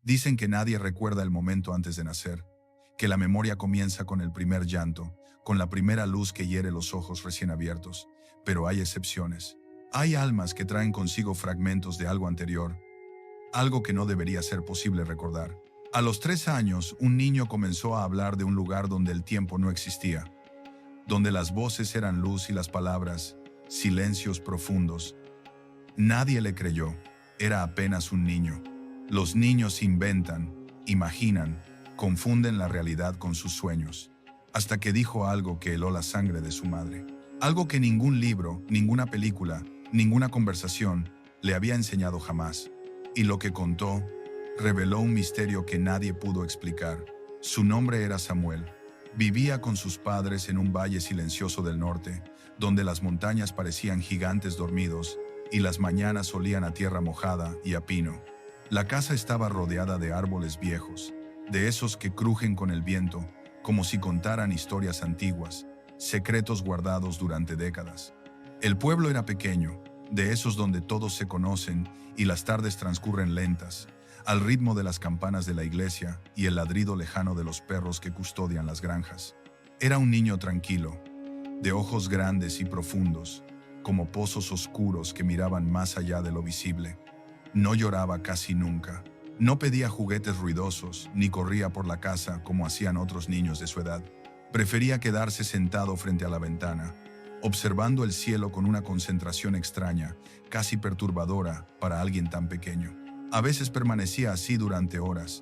Dicen que nadie recuerda el momento antes de nacer, que la memoria comienza con el primer llanto, con la primera luz que hiere los ojos recién abiertos, pero hay excepciones. Hay almas que traen consigo fragmentos de algo anterior, algo que no debería ser posible recordar. A los 3 años, un niño comenzó a hablar de un lugar donde el tiempo no existía, donde las voces eran luz y las palabras, silencios profundos. Nadie le creyó, era apenas un niño. Los niños inventan, imaginan, confunden la realidad con sus sueños, hasta que dijo algo que heló la sangre de su madre. Algo que ningún libro, ninguna película, ninguna conversación le había enseñado jamás. Y lo que contó reveló un misterio que nadie pudo explicar. Su nombre era Samuel. Vivía con sus padres en un valle silencioso del norte, donde las montañas parecían gigantes dormidos y las mañanas olían a tierra mojada y a pino. La casa estaba rodeada de árboles viejos, de esos que crujen con el viento, como si contaran historias antiguas, secretos guardados durante décadas. El pueblo era pequeño, de esos donde todos se conocen y las tardes transcurren lentas, al ritmo de las campanas de la iglesia y el ladrido lejano de los perros que custodian las granjas. Era un niño tranquilo, de ojos grandes y profundos, como pozos oscuros que miraban más allá de lo visible. No lloraba casi nunca, no pedía juguetes ruidosos, ni corría por la casa como hacían otros niños de su edad. Prefería quedarse sentado frente a la ventana, observando el cielo con una concentración extraña, casi perturbadora para alguien tan pequeño. A veces permanecía así durante horas,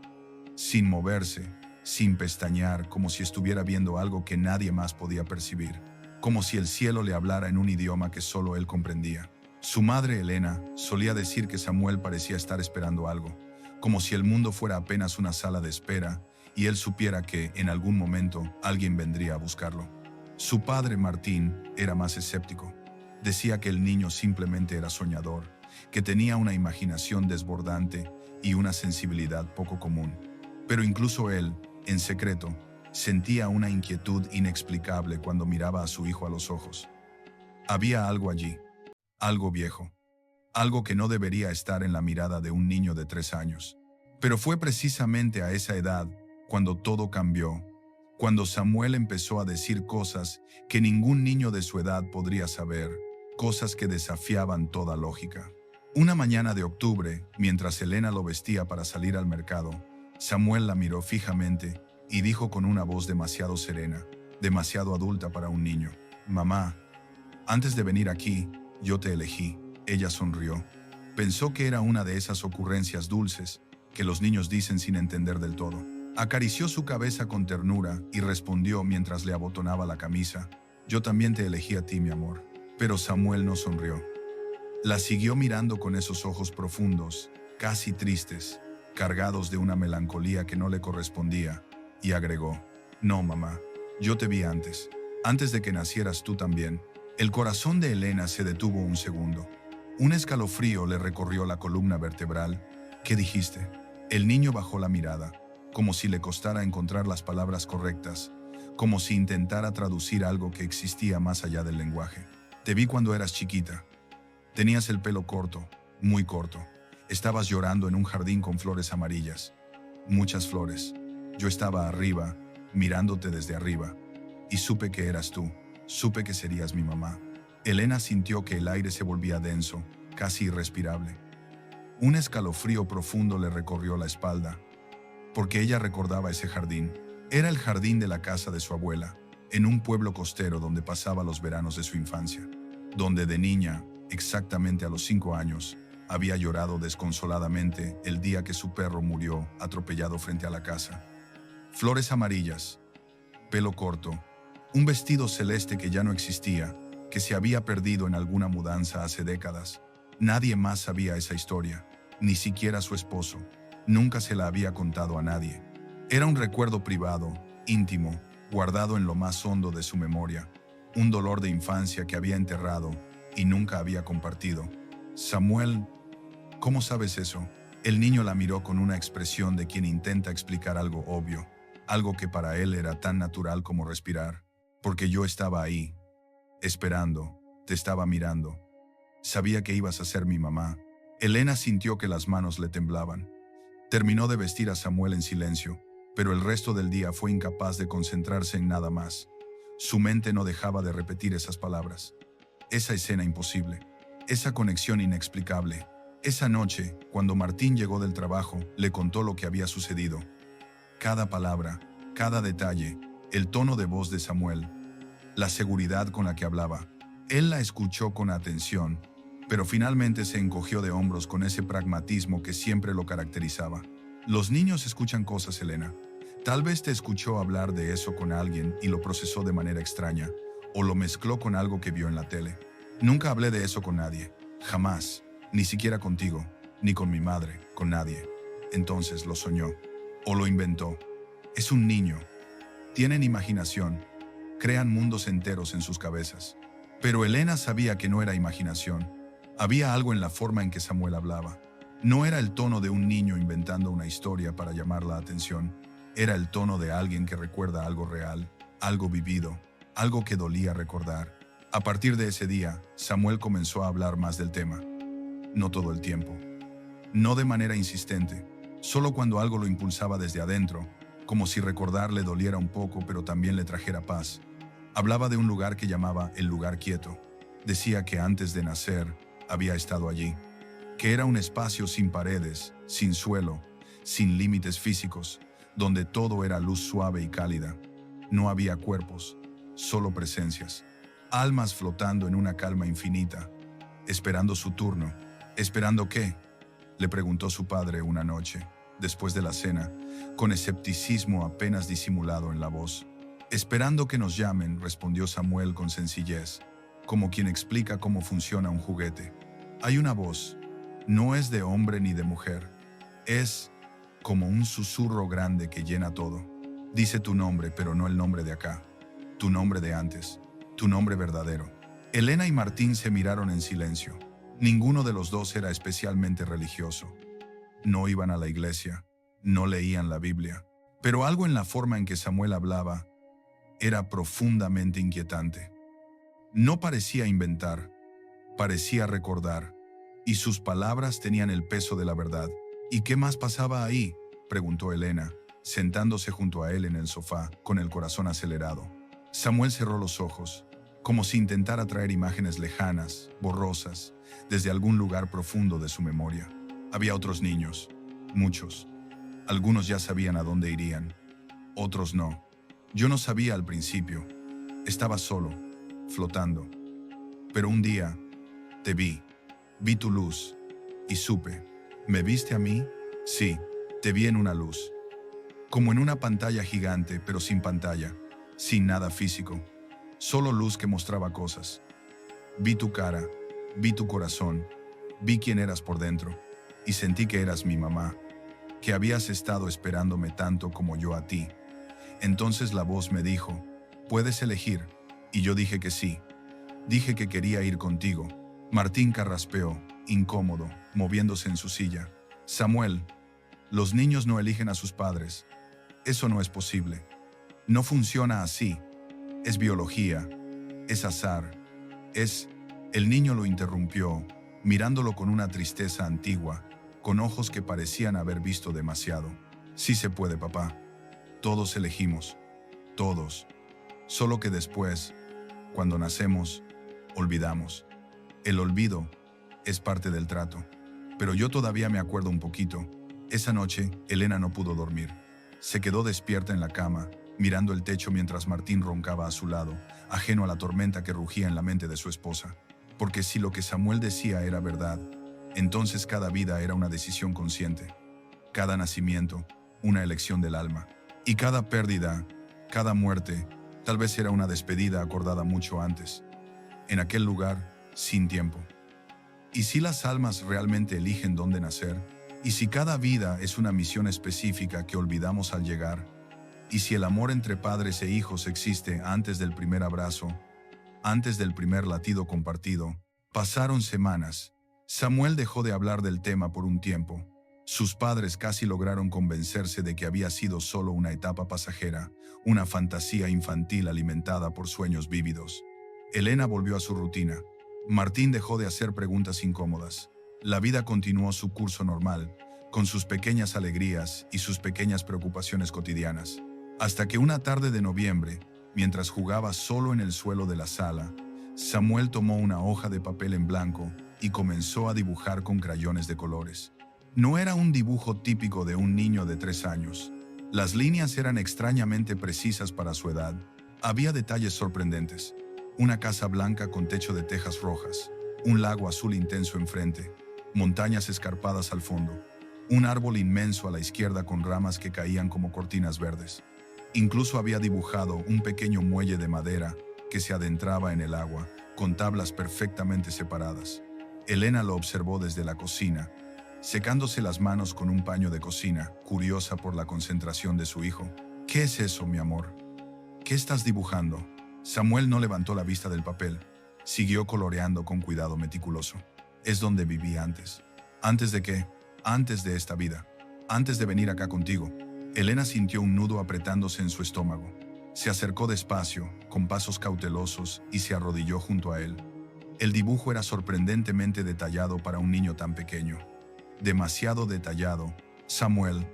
sin moverse, sin pestañear, como si estuviera viendo algo que nadie más podía percibir, como si el cielo le hablara en un idioma que solo él comprendía. Su madre, Elena, solía decir que Samuel parecía estar esperando algo, como si el mundo fuera apenas una sala de espera y él supiera que, en algún momento, alguien vendría a buscarlo. Su padre, Martín, era más escéptico. Decía que el niño simplemente era soñador, que tenía una imaginación desbordante y una sensibilidad poco común. Pero incluso él, en secreto, sentía una inquietud inexplicable cuando miraba a su hijo a los ojos. Había algo allí, algo viejo, algo que no debería estar en la mirada de un niño de 3 años. Pero fue precisamente a esa edad cuando todo cambió, cuando Samuel empezó a decir cosas que ningún niño de su edad podría saber, cosas que desafiaban toda lógica. Una mañana de octubre, mientras Elena lo vestía para salir al mercado, Samuel la miró fijamente y dijo con una voz demasiado serena, demasiado adulta para un niño: «Mamá, antes de venir aquí, yo te elegí». Ella sonrió. Pensó que era una de esas ocurrencias dulces que los niños dicen sin entender del todo. Acarició su cabeza con ternura y respondió mientras le abotonaba la camisa: «Yo también te elegí a ti, mi amor». Pero Samuel no sonrió. La siguió mirando con esos ojos profundos, casi tristes, cargados de una melancolía que no le correspondía, y agregó: «No, mamá, yo te vi antes de que nacieras tú también». El corazón de Elena se detuvo un segundo. Un escalofrío le recorrió la columna vertebral. «¿Qué dijiste?». El niño bajó la mirada, como si le costara encontrar las palabras correctas, como si intentara traducir algo que existía más allá del lenguaje. «Te vi cuando eras chiquita. Tenías el pelo corto, muy corto. Estabas llorando en un jardín con flores amarillas. Muchas flores. Yo estaba arriba, mirándote desde arriba, y supe que eras tú. Supe que serías mi mamá». Elena sintió que el aire se volvía denso, casi irrespirable. Un escalofrío profundo le recorrió la espalda, porque ella recordaba ese jardín. Era el jardín de la casa de su abuela, en un pueblo costero donde pasaba los veranos de su infancia, donde de niña, exactamente a los 5 años, había llorado desconsoladamente el día que su perro murió atropellado frente a la casa. Flores amarillas, pelo corto, un vestido celeste que ya no existía, que se había perdido en alguna mudanza hace décadas. Nadie más sabía esa historia, ni siquiera su esposo. Nunca se la había contado a nadie. Era un recuerdo privado, íntimo, guardado en lo más hondo de su memoria, un dolor de infancia que había enterrado y nunca había compartido. «Samuel, ¿cómo sabes eso?». El niño la miró con una expresión de quien intenta explicar algo obvio, algo que para él era tan natural como respirar. «Porque yo estaba ahí, esperando, te estaba mirando. Sabía que ibas a ser mi mamá». Elena sintió que las manos le temblaban. Terminó de vestir a Samuel en silencio, pero el resto del día fue incapaz de concentrarse en nada más. Su mente no dejaba de repetir esas palabras. Esa escena imposible, esa conexión inexplicable. Esa noche, cuando Martín llegó del trabajo, le contó lo que había sucedido. Cada palabra, cada detalle, el tono de voz de Samuel, la seguridad con la que hablaba. Él la escuchó con atención, pero finalmente se encogió de hombros con ese pragmatismo que siempre lo caracterizaba. Los niños escuchan cosas, Elena. Tal vez te escuchó hablar de eso con alguien y lo procesó de manera extraña, o lo mezcló con algo que vio en la tele. Nunca hablé de eso con nadie, jamás, ni siquiera contigo, ni con mi madre, con nadie. Entonces lo soñó, o lo inventó. Es un niño. Tienen imaginación, crean mundos enteros en sus cabezas. Pero Elena sabía que no era imaginación. Había algo en la forma en que Samuel hablaba. No era el tono de un niño inventando una historia para llamar la atención. Era el tono de alguien que recuerda algo real, algo vivido, algo que dolía recordar. A partir de ese día, Samuel comenzó a hablar más del tema. No todo el tiempo. No de manera insistente, solo cuando algo lo impulsaba desde adentro, como si recordar le doliera un poco pero también le trajera paz. Hablaba de un lugar que llamaba el lugar quieto. Decía que antes de nacer había estado allí, que era un espacio sin paredes, sin suelo, sin límites físicos, donde todo era luz suave y cálida. No había cuerpos, solo presencias, almas flotando en una calma infinita, esperando su turno. ¿Esperando qué?, le preguntó su padre una noche, después de la cena, con escepticismo apenas disimulado en la voz. Esperando que nos llamen, respondió Samuel con sencillez, como quien explica cómo funciona un juguete. Hay una voz, no es de hombre ni de mujer, es como un susurro grande que llena todo. Dice tu nombre, pero no el nombre de acá, tu nombre de antes, tu nombre verdadero. Elena y Martín se miraron en silencio. Ninguno de los dos era especialmente religioso. No iban a la iglesia, no leían la Biblia, pero algo en la forma en que Samuel hablaba era profundamente inquietante. No parecía inventar, parecía recordar, y sus palabras tenían el peso de la verdad. ¿Y qué más pasaba ahí?, preguntó Elena, sentándose junto a él en el sofá, con el corazón acelerado. Samuel cerró los ojos, como si intentara traer imágenes lejanas, borrosas, desde algún lugar profundo de su memoria. Había otros niños, muchos. Algunos ya sabían a dónde irían, otros no. Yo no sabía al principio. Estaba solo, flotando. Pero un día, te vi tu luz, y supe. ¿Me viste a mí? Sí, te vi en una luz. Como en una pantalla gigante, pero sin pantalla, sin nada físico. Solo luz que mostraba cosas. Vi tu cara, vi tu corazón, vi quién eras por dentro, y sentí que eras mi mamá, que habías estado esperándome tanto como yo a ti. Entonces la voz me dijo, puedes elegir, y yo dije que sí. Dije que quería ir contigo. Martín carraspeó, incómodo, moviéndose en su silla. Samuel, los niños no eligen a sus padres. Eso no es posible. No funciona así. Es biología, es azar, es... El niño lo interrumpió, mirándolo con una tristeza antigua, con ojos que parecían haber visto demasiado. Sí se puede, papá. Todos elegimos. Todos. Solo que después, cuando nacemos, olvidamos. El olvido es parte del trato. Pero yo todavía me acuerdo un poquito. Esa noche, Elena no pudo dormir. Se quedó despierta en la cama, mirando el techo mientras Martín roncaba a su lado, ajeno a la tormenta que rugía en la mente de su esposa. Porque si lo que Samuel decía era verdad, entonces cada vida era una decisión consciente. Cada nacimiento, una elección del alma. Y cada pérdida, cada muerte, tal vez era una despedida acordada mucho antes. En aquel lugar, sin tiempo. ¿Y si las almas realmente eligen dónde nacer? ¿Y si cada vida es una misión específica que olvidamos al llegar? ¿Y si el amor entre padres e hijos existe antes del primer abrazo? Antes del primer latido compartido? Pasaron semanas. Samuel dejó de hablar del tema por un tiempo. Sus padres casi lograron convencerse de que había sido solo una etapa pasajera, una fantasía infantil alimentada por sueños vívidos. Elena volvió a su rutina. Martín dejó de hacer preguntas incómodas. La vida continuó su curso normal, con sus pequeñas alegrías y sus pequeñas preocupaciones cotidianas. Hasta que una tarde de noviembre, mientras jugaba solo en el suelo de la sala, Samuel tomó una hoja de papel en blanco y comenzó a dibujar con crayones de colores. No era un dibujo típico de un niño de 3 años. Las líneas eran extrañamente precisas para su edad. Había detalles sorprendentes. Una casa blanca con techo de tejas rojas, un lago azul intenso enfrente, montañas escarpadas al fondo, un árbol inmenso a la izquierda con ramas que caían como cortinas verdes. Incluso había dibujado un pequeño muelle de madera que se adentraba en el agua, con tablas perfectamente separadas. Elena lo observó desde la cocina, secándose las manos con un paño de cocina, curiosa por la concentración de su hijo. ¿Qué es eso, mi amor? ¿Qué estás dibujando? Samuel no levantó la vista del papel. Siguió coloreando con cuidado meticuloso. Es donde viví antes. ¿Antes de qué? Antes de esta vida. Antes de venir acá contigo. Elena sintió un nudo apretándose en su estómago. Se acercó despacio, con pasos cautelosos, y se arrodilló junto a él. El dibujo era sorprendentemente detallado para un niño tan pequeño. Demasiado detallado. Samuel,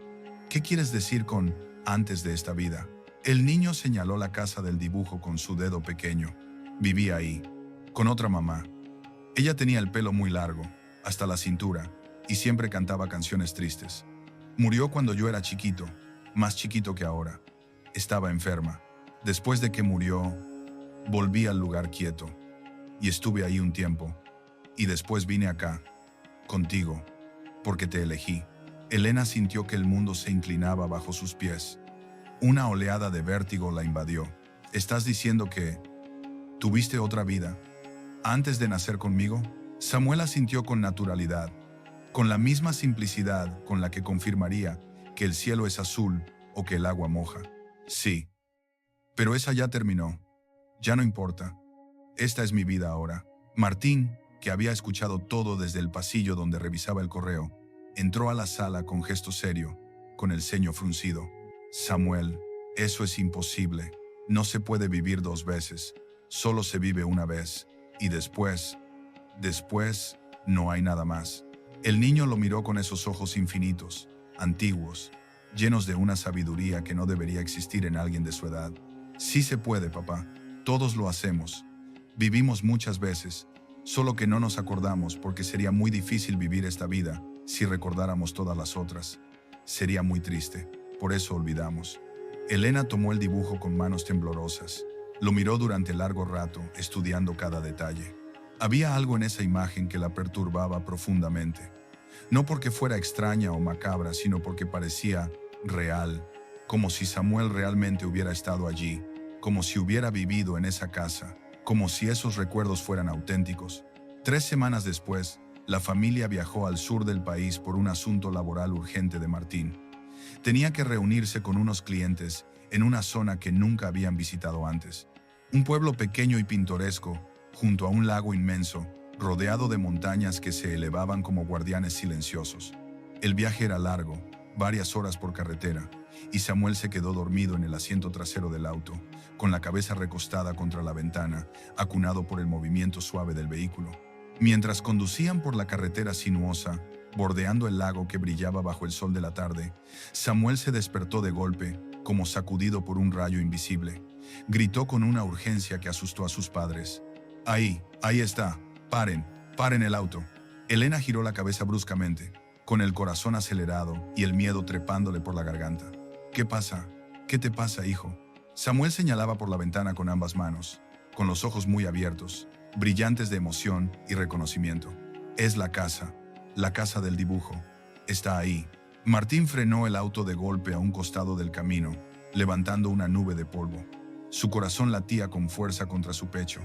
¿qué quieres decir con antes de esta vida? El niño señaló la casa del dibujo con su dedo pequeño. Vivía ahí, con otra mamá. Ella tenía el pelo muy largo, hasta la cintura, y siempre cantaba canciones tristes. Murió cuando yo era chiquito, más chiquito que ahora. Estaba enferma. Después de que murió, volví al lugar quieto, y estuve ahí un tiempo. Y después vine acá, contigo, porque te elegí. Elena sintió que el mundo se inclinaba bajo sus pies. Una oleada de vértigo la invadió. ¿Estás diciendo que tuviste otra vida antes de nacer conmigo? Samuel asintió con naturalidad, con la misma simplicidad con la que confirmaría que el cielo es azul o que el agua moja. Sí, pero esa ya terminó. Ya no importa. Esta es mi vida ahora. Martín, que había escuchado todo desde el pasillo donde revisaba el correo, entró a la sala con gesto serio, con el ceño fruncido. Samuel, eso es imposible. No se puede vivir 2 veces. Solo se vive una vez. Y después, no hay nada más. El niño lo miró con esos ojos infinitos, antiguos, llenos de una sabiduría que no debería existir en alguien de su edad. Sí se puede, papá. Todos lo hacemos. Vivimos muchas veces, solo que no nos acordamos porque sería muy difícil vivir esta vida si recordáramos todas las otras. Sería muy triste, por eso olvidamos. Elena tomó el dibujo con manos temblorosas. Lo miró durante largo rato, estudiando cada detalle. Había algo en esa imagen que la perturbaba profundamente. No porque fuera extraña o macabra, sino porque parecía real, como si Samuel realmente hubiera estado allí, como si hubiera vivido en esa casa, como si esos recuerdos fueran auténticos. 3 semanas después, la familia viajó al sur del país por un asunto laboral urgente de Martín. Tenía que reunirse con unos clientes en una zona que nunca habían visitado antes. Un pueblo pequeño y pintoresco, junto a un lago inmenso, rodeado de montañas que se elevaban como guardianes silenciosos. El viaje era largo, varias horas por carretera, y Samuel se quedó dormido en el asiento trasero del auto, con la cabeza recostada contra la ventana, acunado por el movimiento suave del vehículo. Mientras conducían por la carretera sinuosa, bordeando el lago que brillaba bajo el sol de la tarde, Samuel se despertó de golpe, como sacudido por un rayo invisible. Gritó con una urgencia que asustó a sus padres. Ahí está, paren el auto. Elena giró la cabeza bruscamente, con el corazón acelerado y el miedo trepándole por la garganta. ¿Qué pasa? ¿Qué te pasa, hijo? Samuel señalaba por la ventana con ambas manos, con los ojos muy abiertos, brillantes de emoción y reconocimiento. Es la casa del dibujo. Está ahí. Martín frenó el auto de golpe a un costado del camino, levantando una nube de polvo. Su corazón latía con fuerza contra su pecho.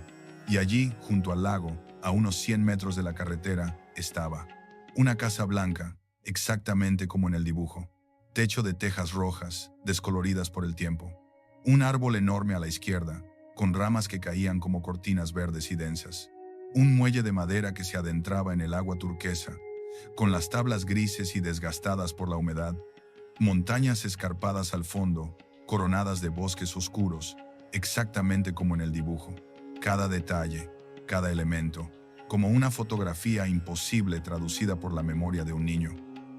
Y allí, junto al lago, a unos 100 metros de la carretera, estaba una casa blanca, exactamente como en el dibujo. Techo de tejas rojas, descoloridas por el tiempo. Un árbol enorme a la izquierda, con ramas que caían como cortinas verdes y densas. Un muelle de madera que se adentraba en el agua turquesa, con las tablas grises y desgastadas por la humedad. Montañas escarpadas al fondo, coronadas de bosques oscuros, exactamente como en el dibujo. Cada detalle, cada elemento, como una fotografía imposible traducida por la memoria de un niño.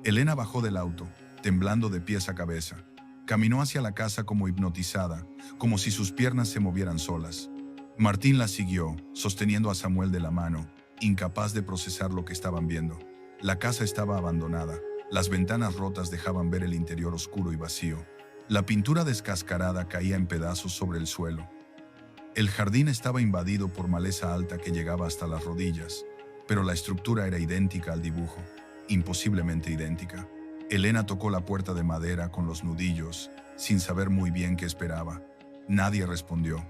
Elena bajó del auto, temblando de pies a cabeza. Caminó hacia la casa como hipnotizada, como si sus piernas se movieran solas. Martín la siguió, sosteniendo a Samuel de la mano, incapaz de procesar lo que estaban viendo. La casa estaba abandonada. Las ventanas rotas dejaban ver el interior oscuro y vacío. La pintura descascarada caía en pedazos sobre el suelo. El jardín estaba invadido por maleza alta que llegaba hasta las rodillas, pero la estructura era idéntica al dibujo, imposiblemente idéntica. Elena tocó la puerta de madera con los nudillos, sin saber muy bien qué esperaba. Nadie respondió,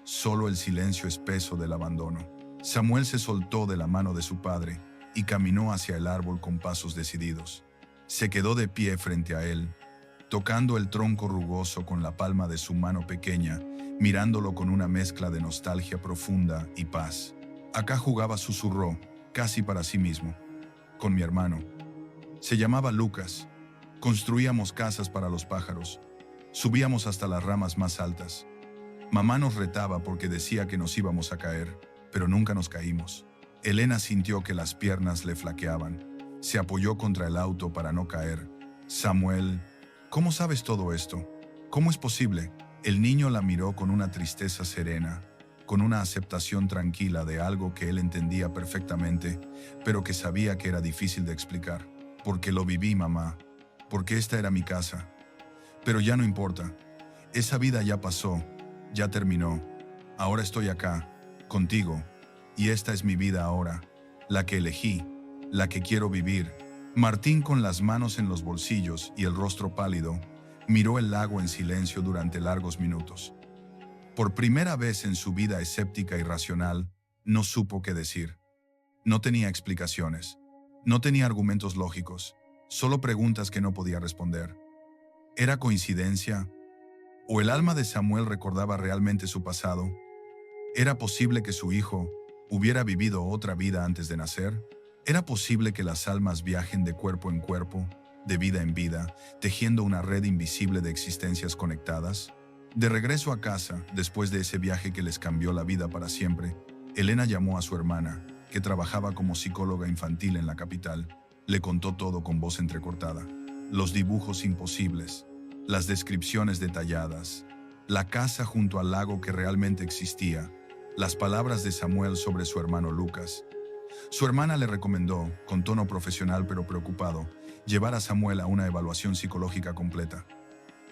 solo el silencio espeso del abandono. Samuel se soltó de la mano de su padre y caminó hacia el árbol con pasos decididos. Se quedó de pie frente a él, tocando el tronco rugoso con la palma de su mano pequeña, mirándolo con una mezcla de nostalgia profunda y paz. Acá jugaba, susurró, casi para sí mismo, con mi hermano. Se llamaba Lucas. Construíamos casas para los pájaros. Subíamos hasta las ramas más altas. Mamá nos retaba porque decía que nos íbamos a caer, pero nunca nos caímos. Elena sintió que las piernas le flaqueaban. Se apoyó contra el auto para no caer. Samuel, ¿cómo sabes todo esto? ¿Cómo es posible? El niño la miró con una tristeza serena, con una aceptación tranquila de algo que él entendía perfectamente, pero que sabía que era difícil de explicar. Porque lo viví, mamá. Porque esta era mi casa. Pero ya no importa. Esa vida ya pasó, ya terminó. Ahora estoy acá, contigo. Y esta es mi vida ahora, la que elegí, la que quiero vivir. Martín, con las manos en los bolsillos y el rostro pálido, miró el lago en silencio durante largos minutos. Por primera vez en su vida escéptica y racional, no supo qué decir. No tenía explicaciones. No tenía argumentos lógicos, solo preguntas que no podía responder. ¿Era coincidencia? ¿O el alma de Samuel recordaba realmente su pasado? ¿Era posible que su hijo hubiera vivido otra vida antes de nacer? ¿Era posible que las almas viajen de cuerpo en cuerpo, de vida en vida, tejiendo una red invisible de existencias conectadas? De regreso a casa, después de ese viaje que les cambió la vida para siempre, Elena llamó a su hermana, que trabajaba como psicóloga infantil en la capital. Le contó todo con voz entrecortada. Los dibujos imposibles, las descripciones detalladas, la casa junto al lago que realmente existía, las palabras de Samuel sobre su hermano Lucas. Su hermana le recomendó, con tono profesional pero preocupado, llevar a Samuel a una evaluación psicológica completa.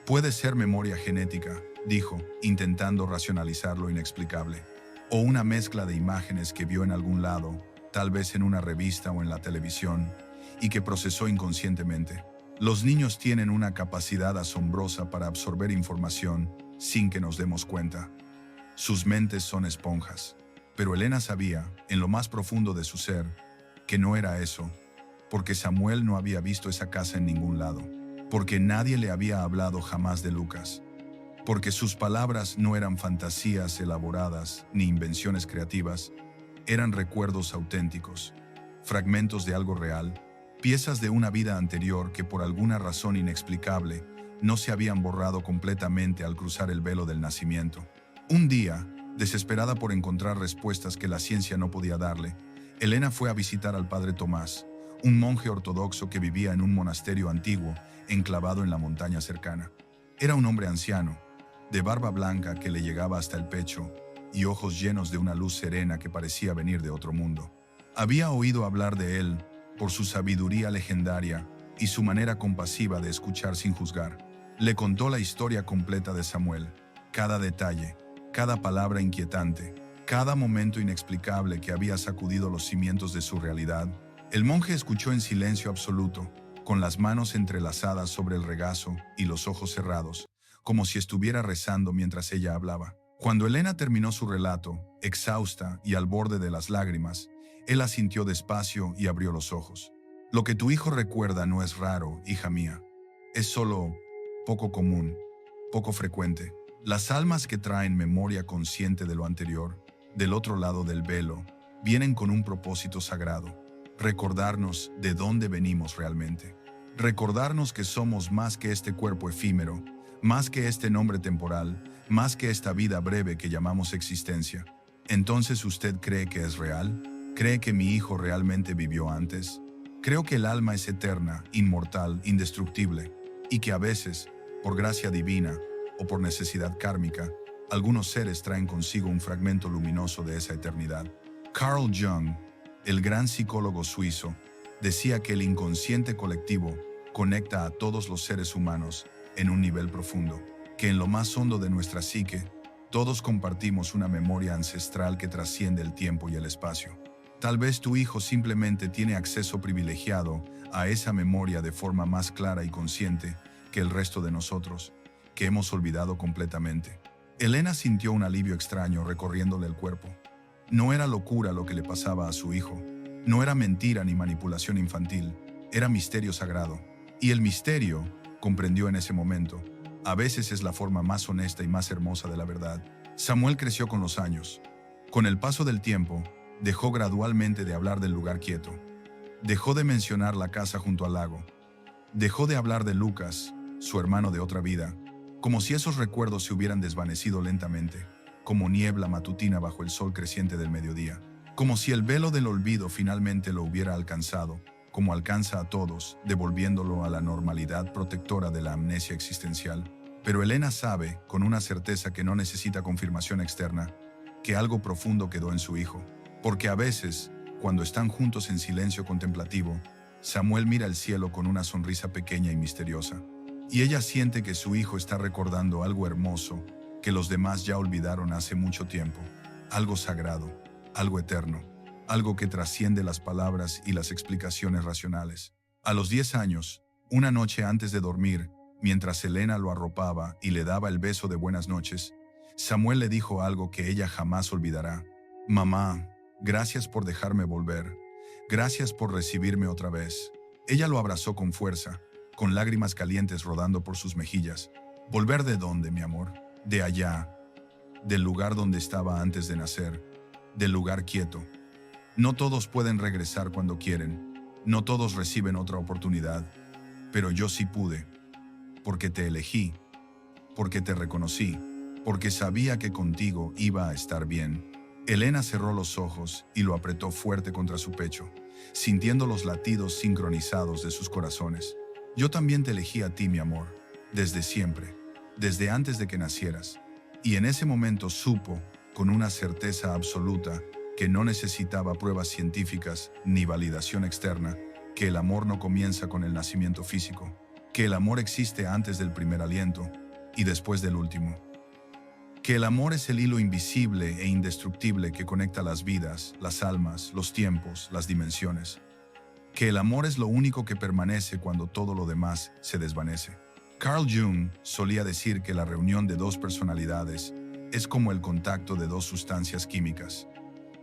Puede ser memoria genética, dijo, intentando racionalizar lo inexplicable. O una mezcla de imágenes que vio en algún lado, tal vez en una revista o en la televisión, y que procesó inconscientemente. Los niños tienen una capacidad asombrosa para absorber información sin que nos demos cuenta. Sus mentes son esponjas. Pero Elena sabía, en lo más profundo de su ser, que no era eso, porque Samuel no había visto esa casa en ningún lado, porque nadie le había hablado jamás de Lucas, porque sus palabras no eran fantasías elaboradas ni invenciones creativas, eran recuerdos auténticos, fragmentos de algo real, piezas de una vida anterior que por alguna razón inexplicable no se habían borrado completamente al cruzar el velo del nacimiento. Un día, desesperada por encontrar respuestas que la ciencia no podía darle, Elena fue a visitar al padre Tomás, un monje ortodoxo que vivía en un monasterio antiguo enclavado en la montaña cercana. Era un hombre anciano, de barba blanca que le llegaba hasta el pecho y ojos llenos de una luz serena que parecía venir de otro mundo. Había oído hablar de él por su sabiduría legendaria y su manera compasiva de escuchar sin juzgar. Le contó la historia completa de Samuel, cada detalle, cada palabra inquietante, cada momento inexplicable que había sacudido los cimientos de su realidad. El monje escuchó en silencio absoluto, con las manos entrelazadas sobre el regazo y los ojos cerrados, como si estuviera rezando mientras ella hablaba. Cuando Elena terminó su relato, exhausta y al borde de las lágrimas, él asintió despacio y abrió los ojos. Lo que tu hijo recuerda no es raro, hija mía. Es solo poco común, poco frecuente. Las almas que traen memoria consciente de lo anterior, del otro lado del velo, vienen con un propósito sagrado: recordarnos de dónde venimos realmente. Recordarnos que somos más que este cuerpo efímero, más que este nombre temporal, más que esta vida breve que llamamos existencia. ¿Entonces usted cree que es real? ¿Cree que mi hijo realmente vivió antes? Creo que el alma es eterna, inmortal, indestructible, y que a veces, por gracia divina o por necesidad kármica, algunos seres traen consigo un fragmento luminoso de esa eternidad. Carl Jung, el gran psicólogo suizo, decía que el inconsciente colectivo conecta a todos los seres humanos en un nivel profundo, que en lo más hondo de nuestra psique, todos compartimos una memoria ancestral que trasciende el tiempo y el espacio. Tal vez tu hijo simplemente tiene acceso privilegiado a esa memoria de forma más clara y consciente que el resto de nosotros, que hemos olvidado completamente. Elena sintió un alivio extraño recorriéndole el cuerpo. No era locura lo que le pasaba a su hijo, no era mentira ni manipulación infantil, era misterio sagrado. Y el misterio, comprendió en ese momento, a veces es la forma más honesta y más hermosa de la verdad. Samuel creció con los años. Con el paso del tiempo, dejó gradualmente de hablar del lugar quieto. Dejó de mencionar la casa junto al lago. Dejó de hablar de Lucas, su hermano de otra vida, como si esos recuerdos se hubieran desvanecido lentamente, como niebla matutina bajo el sol creciente del mediodía, como si el velo del olvido finalmente lo hubiera alcanzado, como alcanza a todos, devolviéndolo a la normalidad protectora de la amnesia existencial. Pero Elena sabe, con una certeza que no necesita confirmación externa, que algo profundo quedó en su hijo. Porque a veces, cuando están juntos en silencio contemplativo, Samuel mira el cielo con una sonrisa pequeña y misteriosa. Y ella siente que su hijo está recordando algo hermoso que los demás ya olvidaron hace mucho tiempo. Algo sagrado, algo eterno, algo que trasciende las palabras y las explicaciones racionales. A los 10 años, una noche antes de dormir, mientras Elena lo arropaba y le daba el beso de buenas noches, Samuel le dijo algo que ella jamás olvidará. Mamá, gracias por dejarme volver. Gracias por recibirme otra vez. Ella lo abrazó con fuerza, con lágrimas calientes rodando por sus mejillas. ¿Volver de dónde, mi amor? De allá, del lugar donde estaba antes de nacer, del lugar quieto. No todos pueden regresar cuando quieren, no todos reciben otra oportunidad, pero yo sí pude, porque te elegí, porque te reconocí, porque sabía que contigo iba a estar bien. Elena cerró los ojos y lo apretó fuerte contra su pecho, sintiendo los latidos sincronizados de sus corazones. Yo también te elegí a ti, mi amor, desde siempre, desde antes de que nacieras. Y en ese momento supo, con una certeza absoluta, que no necesitaba pruebas científicas ni validación externa, que el amor no comienza con el nacimiento físico, que el amor existe antes del primer aliento y después del último. Que el amor es el hilo invisible e indestructible que conecta las vidas, las almas, los tiempos, las dimensiones. Que el amor es lo único que permanece cuando todo lo demás se desvanece. Carl Jung solía decir que la reunión de dos personalidades es como el contacto de dos sustancias químicas.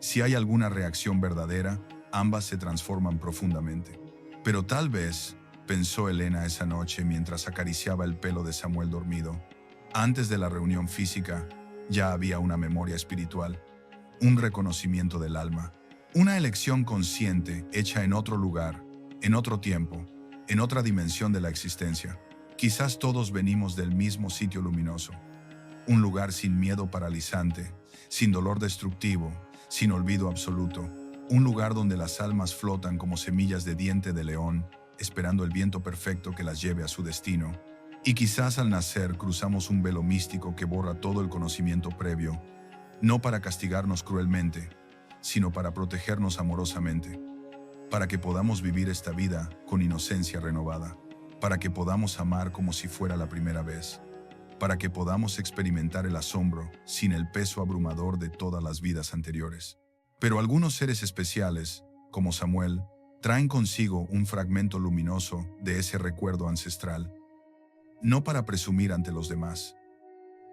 Si hay alguna reacción verdadera, ambas se transforman profundamente. Pero tal vez, pensó Elena esa noche mientras acariciaba el pelo de Samuel dormido, antes de la reunión física, ya había una memoria espiritual, un reconocimiento del alma, una elección consciente hecha en otro lugar, en otro tiempo, en otra dimensión de la existencia. Quizás todos venimos del mismo sitio luminoso, un lugar sin miedo paralizante, sin dolor destructivo, sin olvido absoluto, un lugar donde las almas flotan como semillas de diente de león, esperando el viento perfecto que las lleve a su destino. Y quizás al nacer cruzamos un velo místico que borra todo el conocimiento previo, no para castigarnos cruelmente, sino para protegernos amorosamente, para que podamos vivir esta vida con inocencia renovada, para que podamos amar como si fuera la primera vez, para que podamos experimentar el asombro sin el peso abrumador de todas las vidas anteriores. Pero algunos seres especiales, como Samuel, traen consigo un fragmento luminoso de ese recuerdo ancestral, no para presumir ante los demás,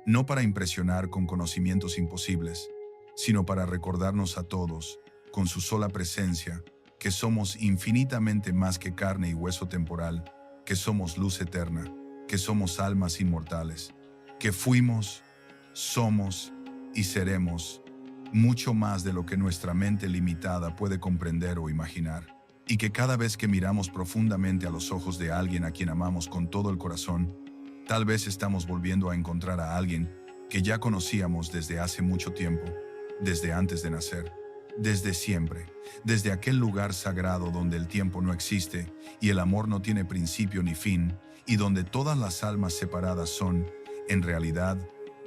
no para impresionar con conocimientos imposibles, sino para recordarnos a todos, con su sola presencia, que somos infinitamente más que carne y hueso temporal, que somos luz eterna, que somos almas inmortales, que fuimos, somos y seremos mucho más de lo que nuestra mente limitada puede comprender o imaginar, y que cada vez que miramos profundamente a los ojos de alguien a quien amamos con todo el corazón, tal vez estamos volviendo a encontrar a alguien que ya conocíamos desde hace mucho tiempo, desde antes de nacer. desde siempre, desde aquel lugar sagrado donde el tiempo no existe y el amor no tiene principio ni fin, y donde todas las almas separadas son, en realidad,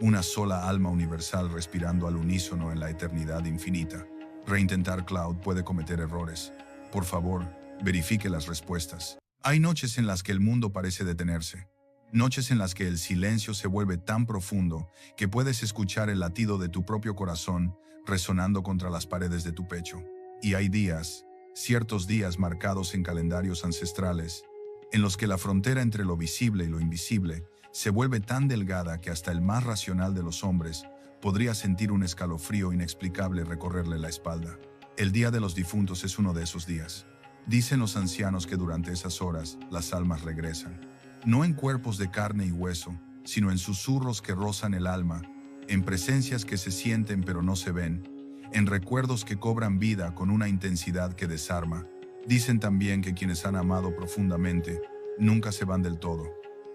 una sola alma universal respirando al unísono en la eternidad infinita. Reintentar Cloud puede cometer errores. Por favor, verifique las respuestas. Hay noches en las que el mundo parece detenerse. Noches en las que el silencio se vuelve tan profundo que puedes escuchar el latido de tu propio corazón resonando contra las paredes de tu pecho. Y hay días, ciertos días marcados en calendarios ancestrales, en los que la frontera entre lo visible y lo invisible se vuelve tan delgada que hasta el más racional de los hombres podría sentir un escalofrío inexplicable recorrerle la espalda. El Día de los Difuntos es uno de esos días. Dicen los ancianos que durante esas horas las almas regresan, no en cuerpos de carne y hueso, sino en susurros que rozan el alma, en presencias que se sienten pero no se ven, en recuerdos que cobran vida con una intensidad que desarma. Dicen también que quienes han amado profundamente nunca se van del todo,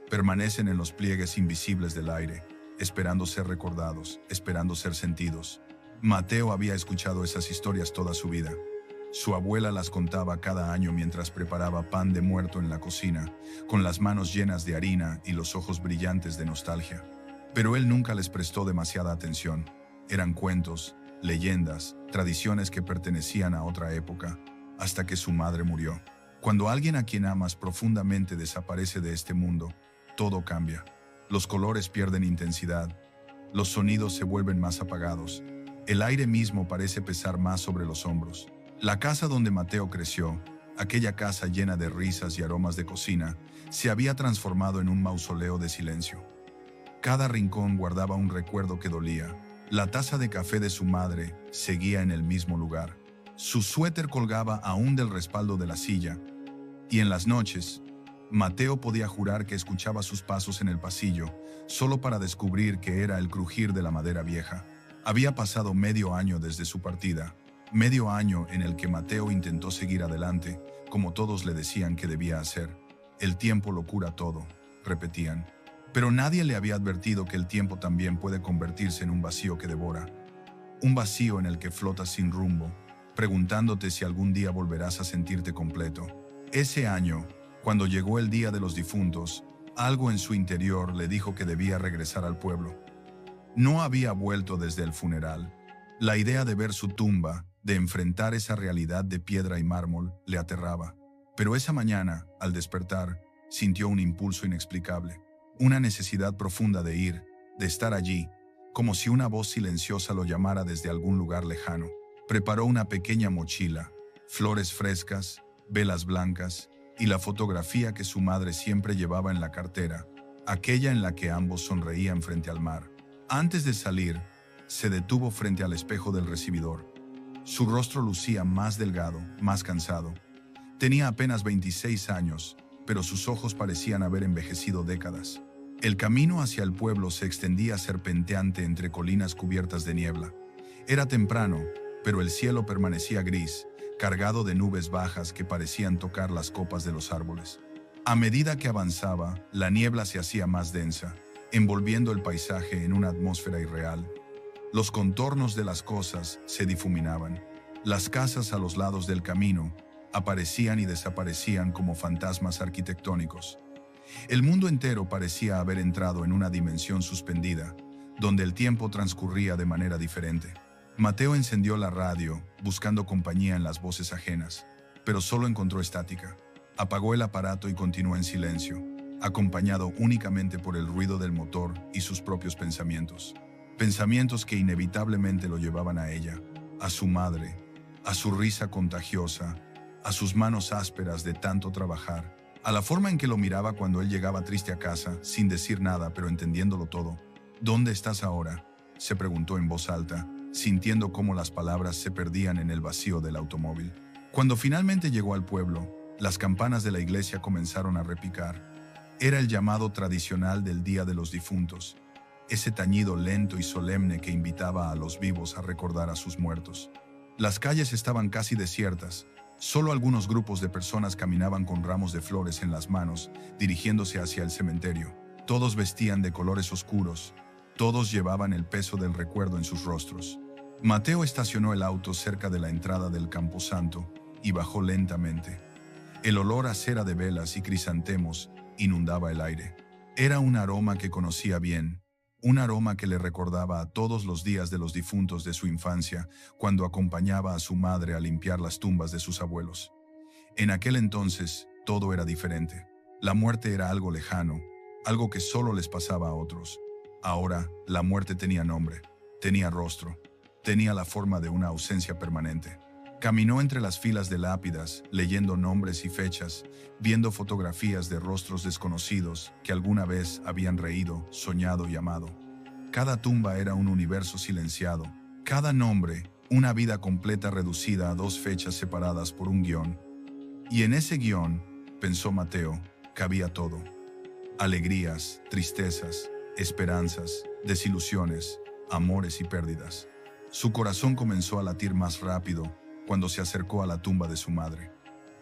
permanecen en los pliegues invisibles del aire, esperando ser recordados, esperando ser sentidos. Mateo había escuchado esas historias toda su vida. Su abuela las contaba cada año mientras preparaba pan de muerto en la cocina, con las manos llenas de harina y los ojos brillantes de nostalgia. Pero él nunca les prestó demasiada atención. Eran cuentos, leyendas, tradiciones que pertenecían a otra época, hasta que su madre murió. Cuando alguien a quien amas profundamente desaparece de este mundo, todo cambia. Los colores pierden intensidad, los sonidos se vuelven más apagados, el aire mismo parece pesar más sobre los hombros. La casa donde Mateo creció, aquella casa llena de risas y aromas de cocina, se había transformado en un mausoleo de silencio. Cada rincón guardaba un recuerdo que dolía. La taza de café de su madre seguía en el mismo lugar. Su suéter colgaba aún del respaldo de la silla. Y en las noches, Mateo podía jurar que escuchaba sus pasos en el pasillo, solo para descubrir que era el crujir de la madera vieja. Había pasado medio año desde su partida. Medio año en el que Mateo intentó seguir adelante, como todos le decían que debía hacer. El tiempo lo cura todo, repetían. Pero nadie le había advertido que el tiempo también puede convertirse en un vacío que devora. Un vacío en el que flotas sin rumbo, preguntándote si algún día volverás a sentirte completo. Ese año, cuando llegó el Día de los Difuntos, algo en su interior le dijo que debía regresar al pueblo. No había vuelto desde el funeral. La idea de ver su tumba, de enfrentar esa realidad de piedra y mármol, le aterraba. Pero esa mañana, al despertar, sintió un impulso inexplicable, una necesidad profunda de ir, de estar allí, como si una voz silenciosa lo llamara desde algún lugar lejano. Preparó una pequeña mochila, flores frescas, velas blancas y la fotografía que su madre siempre llevaba en la cartera, aquella en la que ambos sonreían frente al mar. Antes de salir, se detuvo frente al espejo del recibidor. Su rostro lucía más delgado, más cansado. Tenía apenas 26 años, pero sus ojos parecían haber envejecido décadas. El camino hacia el pueblo se extendía serpenteante entre colinas cubiertas de niebla. Era temprano, pero el cielo permanecía gris, cargado de nubes bajas que parecían tocar las copas de los árboles. A medida que avanzaba, la niebla se hacía más densa, envolviendo el paisaje en una atmósfera irreal. Los contornos de las cosas se difuminaban. Las casas a los lados del camino aparecían y desaparecían como fantasmas arquitectónicos. El mundo entero parecía haber entrado en una dimensión suspendida, donde el tiempo transcurría de manera diferente. Mateo encendió la radio, buscando compañía en las voces ajenas, pero solo encontró estática. Apagó el aparato y continuó en silencio, acompañado únicamente por el ruido del motor y sus propios pensamientos. Pensamientos que inevitablemente lo llevaban a ella, a su madre, a su risa contagiosa, a sus manos ásperas de tanto trabajar, a la forma en que lo miraba cuando él llegaba triste a casa, sin decir nada pero entendiéndolo todo. ¿Dónde estás ahora?, se preguntó en voz alta, sintiendo cómo las palabras se perdían en el vacío del automóvil. Cuando finalmente llegó al pueblo, las campanas de la iglesia comenzaron a repicar. Era el llamado tradicional del Día de los Difuntos, ese tañido lento y solemne que invitaba a los vivos a recordar a sus muertos. Las calles estaban casi desiertas, solo algunos grupos de personas caminaban con ramos de flores en las manos, dirigiéndose hacia el cementerio. Todos vestían de colores oscuros, todos llevaban el peso del recuerdo en sus rostros. Mateo estacionó el auto cerca de la entrada del camposanto y bajó lentamente. El olor a cera de velas y crisantemos inundaba el aire. Era un aroma que conocía bien, un aroma que le recordaba a todos los días de los difuntos de su infancia, cuando acompañaba a su madre a limpiar las tumbas de sus abuelos. En aquel entonces, todo era diferente. La muerte era algo lejano, algo que solo les pasaba a otros. Ahora, la muerte tenía nombre, tenía rostro, tenía la forma de una ausencia permanente. Caminó entre las filas de lápidas, leyendo nombres y fechas, viendo fotografías de rostros desconocidos que alguna vez habían reído, soñado y amado. Cada tumba era un universo silenciado, cada nombre, una vida completa reducida a 2 fechas separadas por un guión. Y en ese guión, pensó Mateo, cabía todo. Alegrías, tristezas, esperanzas, desilusiones, amores y pérdidas. Su corazón comenzó a latir más rápido cuando se acercó a la tumba de su madre.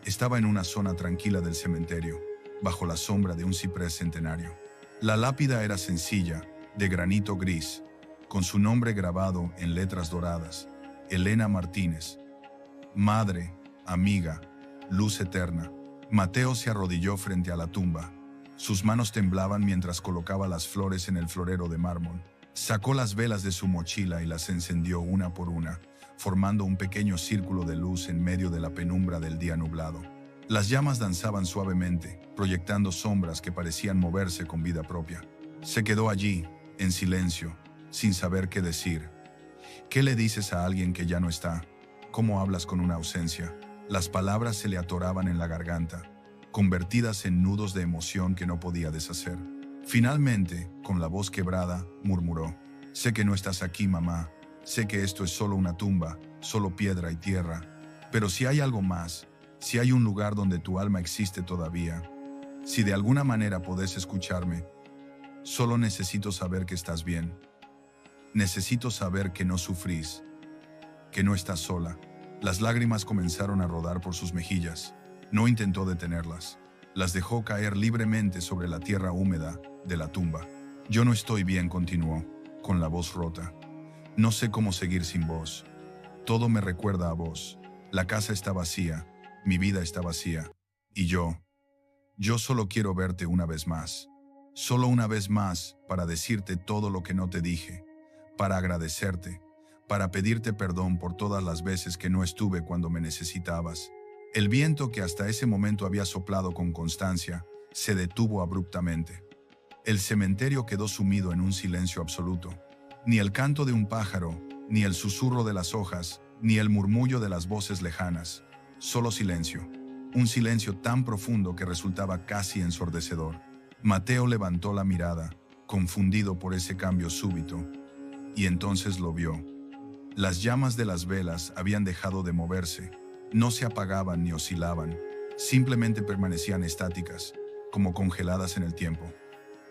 Estaba en una zona tranquila del cementerio, bajo la sombra de un ciprés centenario. La lápida era sencilla, de granito gris, con su nombre grabado en letras doradas: Elena Martínez. Madre, amiga, luz eterna. Mateo se arrodilló frente a la tumba. Sus manos temblaban mientras colocaba las flores en el florero de mármol. Sacó las velas de su mochila y las encendió una por una, formando un pequeño círculo de luz en medio de la penumbra del día nublado. Las llamas danzaban suavemente, proyectando sombras que parecían moverse con vida propia. Se quedó allí, en silencio, sin saber qué decir. ¿Qué le dices a alguien que ya no está? ¿Cómo hablas con una ausencia? Las palabras se le atoraban en la garganta, convertidas en nudos de emoción que no podía deshacer. Finalmente, con la voz quebrada, murmuró: «Sé que no estás aquí, mamá. Sé que esto es solo una tumba, solo piedra y tierra. Pero si hay algo más, si hay un lugar donde tu alma existe todavía, si de alguna manera podés escucharme, solo necesito saber que estás bien. Necesito saber que no sufrís, que no estás sola». Las lágrimas comenzaron a rodar por sus mejillas. No intentó detenerlas. Las dejó caer libremente sobre la tierra húmeda de la tumba. «Yo no estoy bien», continuó, con la voz rota. «No sé cómo seguir sin vos. Todo me recuerda a vos. La casa está vacía, mi vida está vacía. Y yo solo quiero verte una vez más. Solo una vez más para decirte todo lo que no te dije, para agradecerte, para pedirte perdón por todas las veces que no estuve cuando me necesitabas». El viento, que hasta ese momento había soplado con constancia, se detuvo abruptamente. El cementerio quedó sumido en un silencio absoluto. Ni el canto de un pájaro, ni el susurro de las hojas, ni el murmullo de las voces lejanas. Solo silencio. Un silencio tan profundo que resultaba casi ensordecedor. Mateo levantó la mirada, confundido por ese cambio súbito, y entonces lo vio. Las llamas de las velas habían dejado de moverse. No se apagaban ni oscilaban, simplemente permanecían estáticas, como congeladas en el tiempo.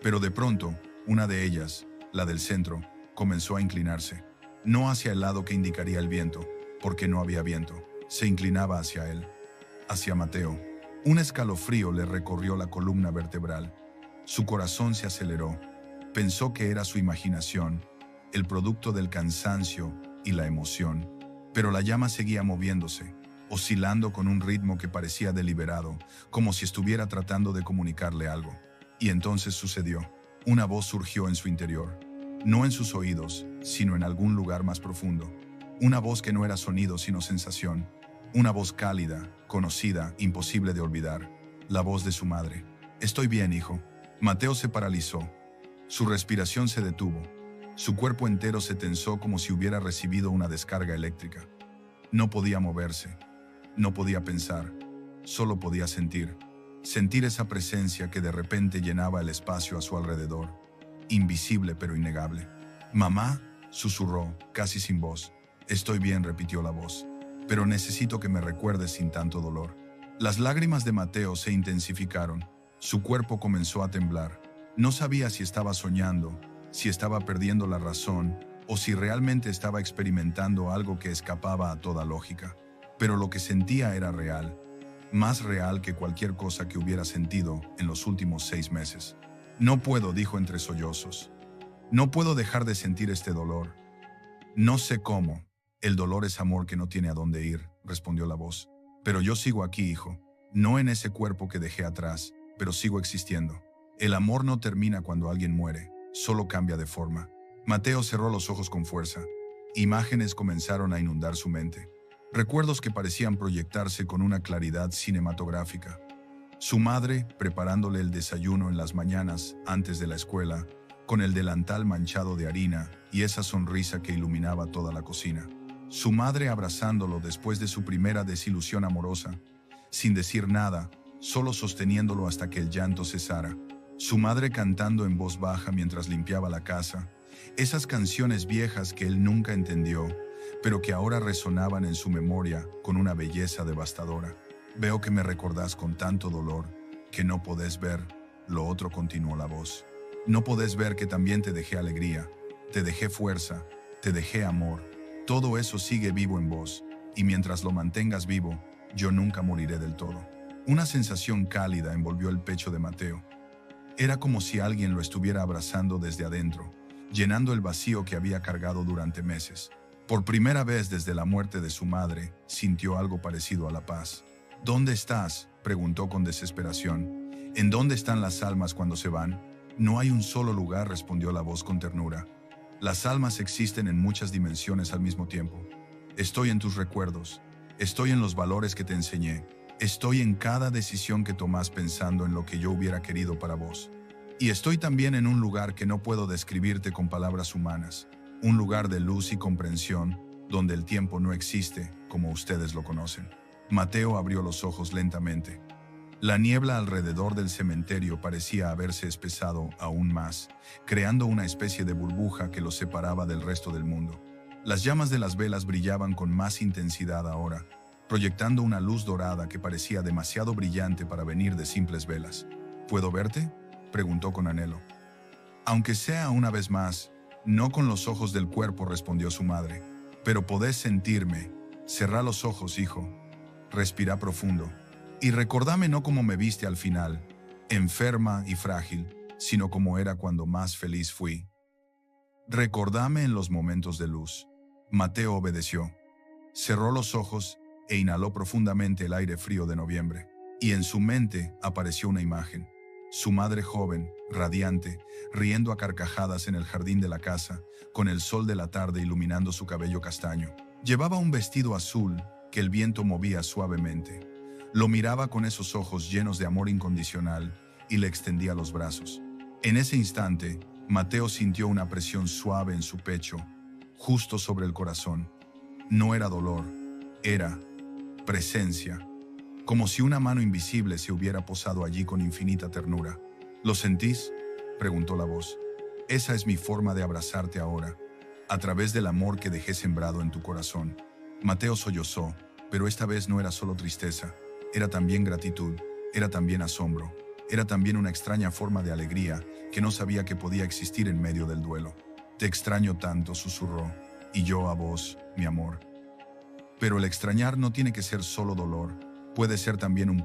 Pero de pronto, una de ellas, la del centro, comenzó a inclinarse. No hacia el lado que indicaría el viento, porque no había viento. Se inclinaba hacia él, hacia Mateo. Un escalofrío le recorrió la columna vertebral. Su corazón se aceleró. Pensó que era su imaginación, el producto del cansancio y la emoción. Pero la llama seguía moviéndose, oscilando con un ritmo que parecía deliberado, como si estuviera tratando de comunicarle algo. Y entonces sucedió. Una voz surgió en su interior, no en sus oídos, sino en algún lugar más profundo. Una voz que no era sonido sino sensación. Una voz cálida, conocida, imposible de olvidar. La voz de su madre. «Estoy bien, hijo». Mateo se paralizó. Su respiración se detuvo. Su cuerpo entero se tensó como si hubiera recibido una descarga eléctrica. No podía moverse. No podía pensar, solo podía sentir esa presencia que de repente llenaba el espacio a su alrededor, invisible pero innegable. «Mamá», susurró, casi sin voz. «Estoy bien», repitió la voz, «pero necesito que me recuerdes sin tanto dolor». Las lágrimas de Mateo se intensificaron, su cuerpo comenzó a temblar. No sabía si estaba soñando, si estaba perdiendo la razón, o si realmente estaba experimentando algo que escapaba a toda lógica. Pero lo que sentía era real, más real que cualquier cosa que hubiera sentido en los últimos 6 meses. «No puedo», dijo entre sollozos. «No puedo dejar de sentir este dolor. No sé cómo, El dolor es amor que no tiene a dónde ir, respondió la voz. Pero yo sigo aquí, hijo. No en ese cuerpo que dejé atrás, pero sigo existiendo. El amor no termina cuando alguien muere, solo cambia de forma. Mateo cerró los ojos con fuerza. Imágenes comenzaron a inundar su mente. Recuerdos que parecían proyectarse con una claridad cinematográfica. Su madre, preparándole el desayuno en las mañanas antes de la escuela, con el delantal manchado de harina y esa sonrisa que iluminaba toda la cocina. Su madre abrazándolo después de su primera desilusión amorosa, sin decir nada, solo sosteniéndolo hasta que el llanto cesara. Su madre cantando en voz baja mientras limpiaba la casa, esas canciones viejas que él nunca entendió, pero que ahora resonaban en su memoria con una belleza devastadora. Veo que me recordás con tanto dolor que no podés ver, lo otro, continuó la voz. No podés ver que también te dejé alegría, te dejé fuerza, te dejé amor. Todo eso sigue vivo en vos, y mientras lo mantengas vivo, yo nunca moriré del todo. Una sensación cálida envolvió el pecho de Mateo. Era como si alguien lo estuviera abrazando desde adentro, llenando el vacío que había cargado durante meses. Por primera vez desde la muerte de su madre, sintió algo parecido a la paz. ¿Dónde estás?, preguntó con desesperación. ¿En dónde están las almas cuando se van? No hay un solo lugar, respondió la voz con ternura. Las almas existen en muchas dimensiones al mismo tiempo. Estoy en tus recuerdos, estoy en los valores que te enseñé, estoy en cada decisión que tomás pensando en lo que yo hubiera querido para vos. Y estoy también en un lugar que no puedo describirte con palabras humanas, un lugar de luz y comprensión, donde el tiempo no existe como ustedes lo conocen. Mateo abrió los ojos lentamente. La niebla alrededor del cementerio parecía haberse espesado aún más, creando una especie de burbuja que los separaba del resto del mundo. Las llamas de las velas brillaban con más intensidad ahora, proyectando una luz dorada que parecía demasiado brillante para venir de simples velas. ¿Puedo verte?, preguntó con anhelo. Aunque sea una vez más, no con los ojos del cuerpo, respondió su madre. Pero podés sentirme. Cerrá los ojos, hijo. Respirá profundo. Y recordame no como me viste al final, enferma y frágil, sino como era cuando más feliz fui. Recordame en los momentos de luz. Mateo obedeció. Cerró los ojos e inhaló profundamente el aire frío de noviembre. Y en su mente apareció una imagen. Su madre joven, radiante, riendo a carcajadas en el jardín de la casa, con el sol de la tarde iluminando su cabello castaño. Llevaba un vestido azul que el viento movía suavemente. Lo miraba con esos ojos llenos de amor incondicional y le extendía los brazos. En ese instante, Mateo sintió una presión suave en su pecho, justo sobre el corazón. No era dolor, era presencia, como si una mano invisible se hubiera posado allí con infinita ternura. ¿Lo sentís?, preguntó la voz. Esa es mi forma de abrazarte ahora, a través del amor que dejé sembrado en tu corazón. Mateo sollozó, pero esta vez no era solo tristeza. Era también gratitud, era también asombro, era también una extraña forma de alegría que no sabía que podía existir en medio del duelo. Te extraño tanto, susurró, y yo a vos, mi amor. Pero el extrañar no tiene que ser solo dolor, puede ser también un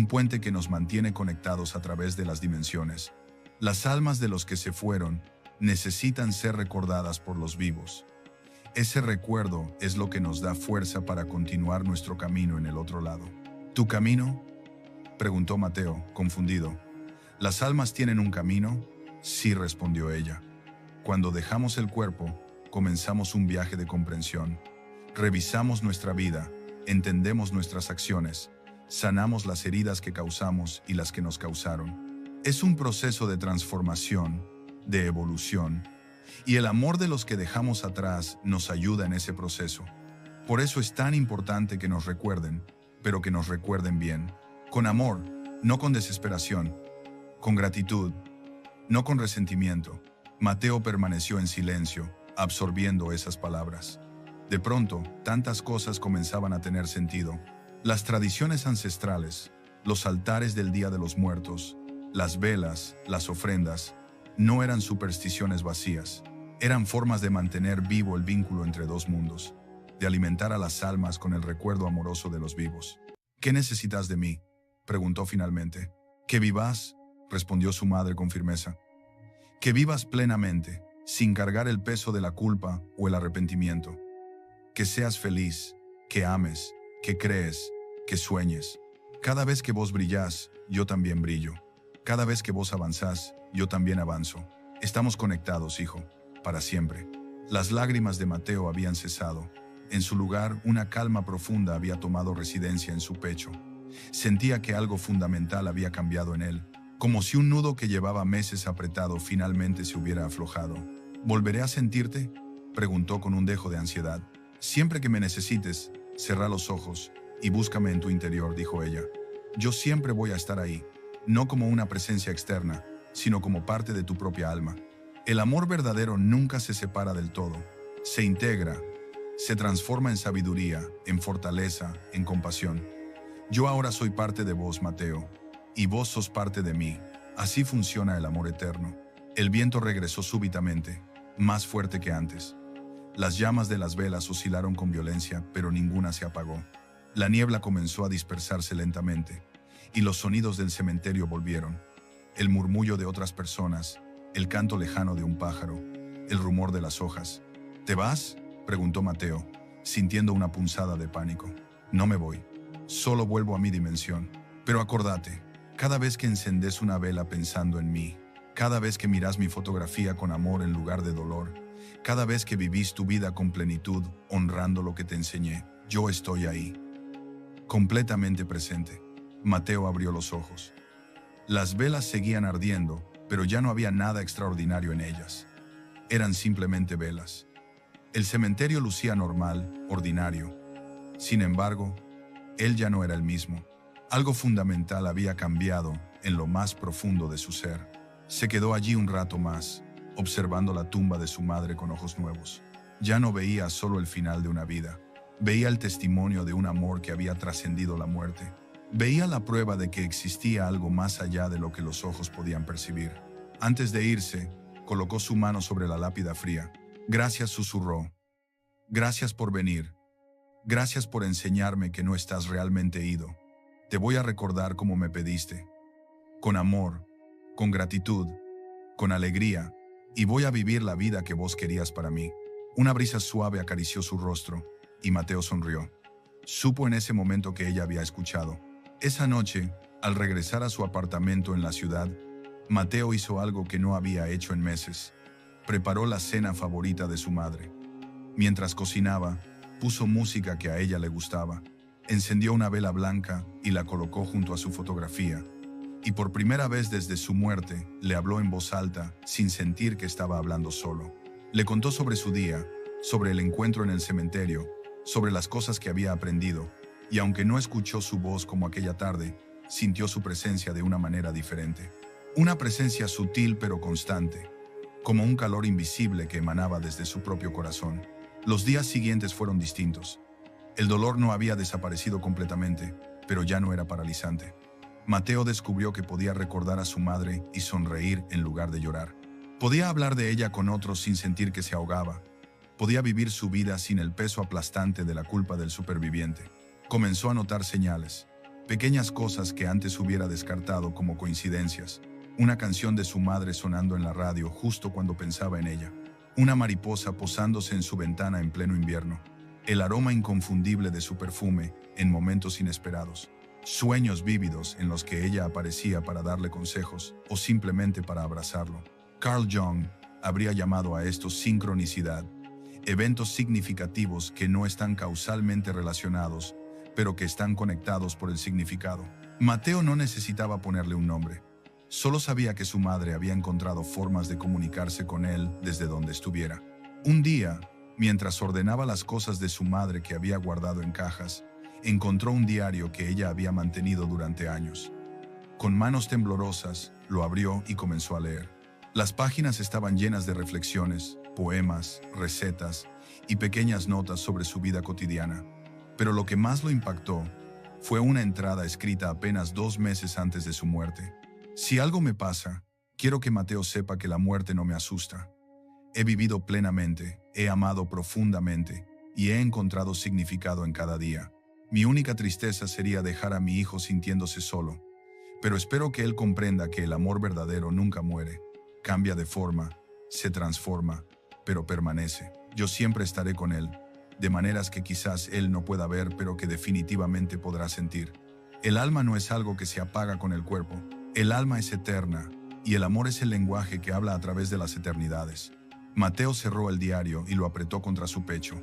puente que nos mantiene conectados a través de las dimensiones. Las almas de los que se fueron necesitan ser recordadas por los vivos. Ese recuerdo es lo que nos da fuerza para continuar nuestro camino en el otro lado. ¿Tu camino?, preguntó Mateo, confundido. ¿Las almas tienen un camino? Sí, respondió ella. Cuando dejamos el cuerpo, comenzamos un viaje de comprensión. Revisamos nuestra vida, entendemos nuestras acciones, sanamos las heridas que causamos y las que nos causaron. Es un proceso de transformación, de evolución, y el amor de los que dejamos atrás nos ayuda en ese proceso. Por eso es tan importante que nos recuerden, pero que nos recuerden bien, con amor, no con desesperación, con gratitud, no con resentimiento. Mateo permaneció en silencio, absorbiendo esas palabras. De pronto, tantas cosas comenzaban a tener sentido. Las tradiciones ancestrales, los altares del Día de los Muertos, las velas, las ofrendas, no eran supersticiones vacías. Eran formas de mantener vivo el vínculo entre dos mundos, de alimentar a las almas con el recuerdo amoroso de los vivos. ¿Qué necesitas de mí?, preguntó finalmente. Que vivas, respondió su madre con firmeza. Que vivas plenamente, sin cargar el peso de la culpa o el arrepentimiento. Que seas feliz, que ames, que crees, que sueñes. Cada vez que vos brillás, yo también brillo. Cada vez que vos avanzás, yo también avanzo. Estamos conectados, hijo, para siempre. Las lágrimas de Mateo habían cesado. En su lugar, una calma profunda había tomado residencia en su pecho. Sentía que algo fundamental había cambiado en él, como si un nudo que llevaba meses apretado finalmente se hubiera aflojado. ¿Volveré a sentirte?, preguntó con un dejo de ansiedad. Siempre que me necesites, cerrá los ojos y búscame en tu interior, dijo ella. Yo siempre voy a estar ahí, no como una presencia externa, sino como parte de tu propia alma. El amor verdadero nunca se separa del todo, se integra, se transforma en sabiduría, en fortaleza, en compasión. Yo ahora soy parte de vos, Mateo, y vos sos parte de mí. Así funciona el amor eterno. El viento regresó súbitamente, más fuerte que antes. Las llamas de las velas oscilaron con violencia, pero ninguna se apagó. La niebla comenzó a dispersarse lentamente, y los sonidos del cementerio volvieron. El murmullo de otras personas, el canto lejano de un pájaro, el rumor de las hojas. ¿Te vas?, preguntó Mateo, sintiendo una punzada de pánico. No me voy. Solo vuelvo a mi dimensión. Pero acordate, cada vez que encendés una vela pensando en mí, cada vez que mirás mi fotografía con amor en lugar de dolor, cada vez que vivís tu vida con plenitud, honrando lo que te enseñé, yo estoy ahí, completamente presente. Mateo abrió los ojos. Las velas seguían ardiendo, pero ya no había nada extraordinario en ellas. Eran simplemente velas. El cementerio lucía normal, ordinario. Sin embargo, él ya no era el mismo. Algo fundamental había cambiado en lo más profundo de su ser. Se quedó allí un rato más, observando la tumba de su madre con ojos nuevos. Ya no veía solo el final de una vida. Veía el testimonio de un amor que había trascendido la muerte. Veía la prueba de que existía algo más allá de lo que los ojos podían percibir. Antes de irse, colocó su mano sobre la lápida fría. Gracias, susurró. Gracias por venir. Gracias por enseñarme que no estás realmente ido. Te voy a recordar como me pediste. Con amor, con gratitud, con alegría, y voy a vivir la vida que vos querías para mí. Una brisa suave acarició su rostro, y Mateo sonrió. Supo en ese momento que ella había escuchado. Esa noche, al regresar a su apartamento en la ciudad, Mateo hizo algo que no había hecho en meses. Preparó la cena favorita de su madre. Mientras cocinaba, puso música que a ella le gustaba, encendió una vela blanca y la colocó junto a su fotografía. Y por primera vez desde su muerte, le habló en voz alta, sin sentir que estaba hablando solo. Le contó sobre su día, sobre el encuentro en el cementerio, sobre las cosas que había aprendido, y aunque no escuchó su voz como aquella tarde, sintió su presencia de una manera diferente. Una presencia sutil pero constante, como un calor invisible que emanaba desde su propio corazón. Los días siguientes fueron distintos. El dolor no había desaparecido completamente, pero ya no era paralizante. Mateo descubrió que podía recordar a su madre y sonreír en lugar de llorar. Podía hablar de ella con otros sin sentir que se ahogaba. Podía vivir su vida sin el peso aplastante de la culpa del superviviente. Comenzó a notar señales, pequeñas cosas que antes hubiera descartado como coincidencias. Una canción de su madre sonando en la radio justo cuando pensaba en ella. Una mariposa posándose en su ventana en pleno invierno. El aroma inconfundible de su perfume en momentos inesperados. Sueños vívidos en los que ella aparecía para darle consejos o simplemente para abrazarlo. Carl Jung habría llamado a esto sincronicidad, eventos significativos que no están causalmente relacionados, pero que están conectados por el significado. Mateo no necesitaba ponerle un nombre. Solo sabía que su madre había encontrado formas de comunicarse con él desde donde estuviera. Un día, mientras ordenaba las cosas de su madre que había guardado en cajas, encontró un diario que ella había mantenido durante años. Con manos temblorosas, lo abrió y comenzó a leer. Las páginas estaban llenas de reflexiones, poemas, recetas y pequeñas notas sobre su vida cotidiana. Pero lo que más lo impactó fue una entrada escrita apenas 2 meses antes de su muerte. Si algo me pasa, quiero que Mateo sepa que la muerte no me asusta. He vivido plenamente, he amado profundamente y he encontrado significado en cada día. Mi única tristeza sería dejar a mi hijo sintiéndose solo, pero espero que él comprenda que el amor verdadero nunca muere, cambia de forma, se transforma, pero permanece. Yo siempre estaré con él, de maneras que quizás él no pueda ver, pero que definitivamente podrá sentir. El alma no es algo que se apaga con el cuerpo. El alma es eterna, y el amor es el lenguaje que habla a través de las eternidades. Mateo cerró el diario y lo apretó contra su pecho.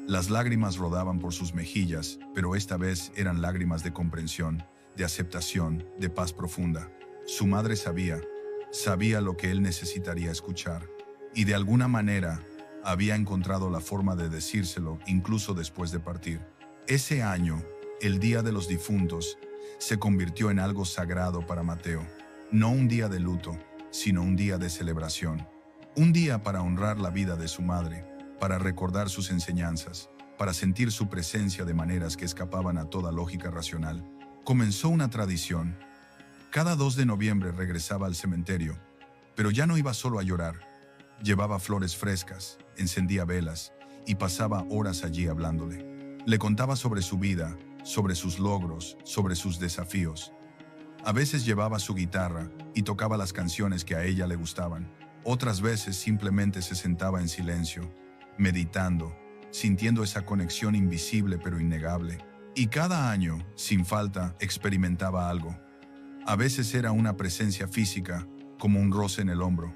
Las lágrimas rodaban por sus mejillas, pero esta vez eran lágrimas de comprensión, de aceptación, de paz profunda. Su madre sabía lo que él necesitaría escuchar, y de alguna manera había encontrado la forma de decírselo incluso después de partir. Ese año, el Día de los Difuntos, se convirtió en algo sagrado para Mateo. No un día de luto, sino un día de celebración. Un día para honrar la vida de su madre, para recordar sus enseñanzas, para sentir su presencia de maneras que escapaban a toda lógica racional. Comenzó una tradición. Cada 2 de noviembre regresaba al cementerio, pero ya no iba solo a llorar. Llevaba flores frescas, encendía velas y pasaba horas allí hablándole. Le contaba sobre su vida, sobre sus logros, sobre sus desafíos. A veces llevaba su guitarra y tocaba las canciones que a ella le gustaban. Otras veces simplemente se sentaba en silencio, meditando, sintiendo esa conexión invisible pero innegable. Y cada año, sin falta, experimentaba algo. A veces era una presencia física, como un roce en el hombro.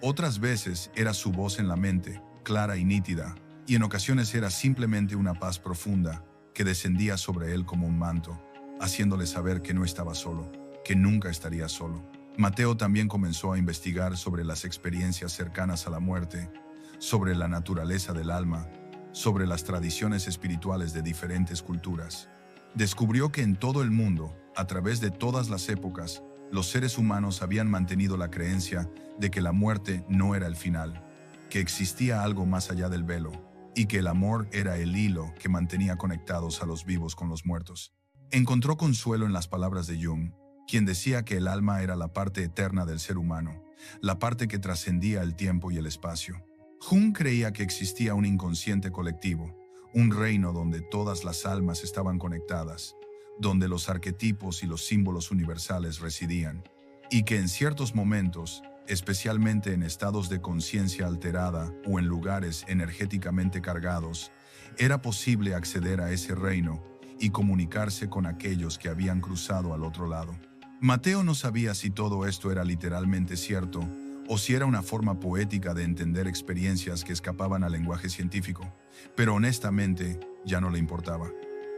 Otras veces era su voz en la mente, clara y nítida, y en ocasiones era simplemente una paz profunda que descendía sobre él como un manto, haciéndole saber que no estaba solo, que nunca estaría solo. Mateo también comenzó a investigar sobre las experiencias cercanas a la muerte, sobre la naturaleza del alma, sobre las tradiciones espirituales de diferentes culturas. Descubrió que en todo el mundo, a través de todas las épocas, los seres humanos habían mantenido la creencia de que la muerte no era el final, que existía algo más allá del velo, y que el amor era el hilo que mantenía conectados a los vivos con los muertos. Encontró consuelo en las palabras de Jung, quien decía que el alma era la parte eterna del ser humano, la parte que trascendía el tiempo y el espacio. Jung creía que existía un inconsciente colectivo, un reino donde todas las almas estaban conectadas, donde los arquetipos y los símbolos universales residían, y que en ciertos momentos, especialmente en estados de conciencia alterada o en lugares energéticamente cargados, era posible acceder a ese reino y comunicarse con aquellos que habían cruzado al otro lado. Mateo no sabía si todo esto era literalmente cierto o si era una forma poética de entender experiencias que escapaban al lenguaje científico, pero honestamente ya no le importaba.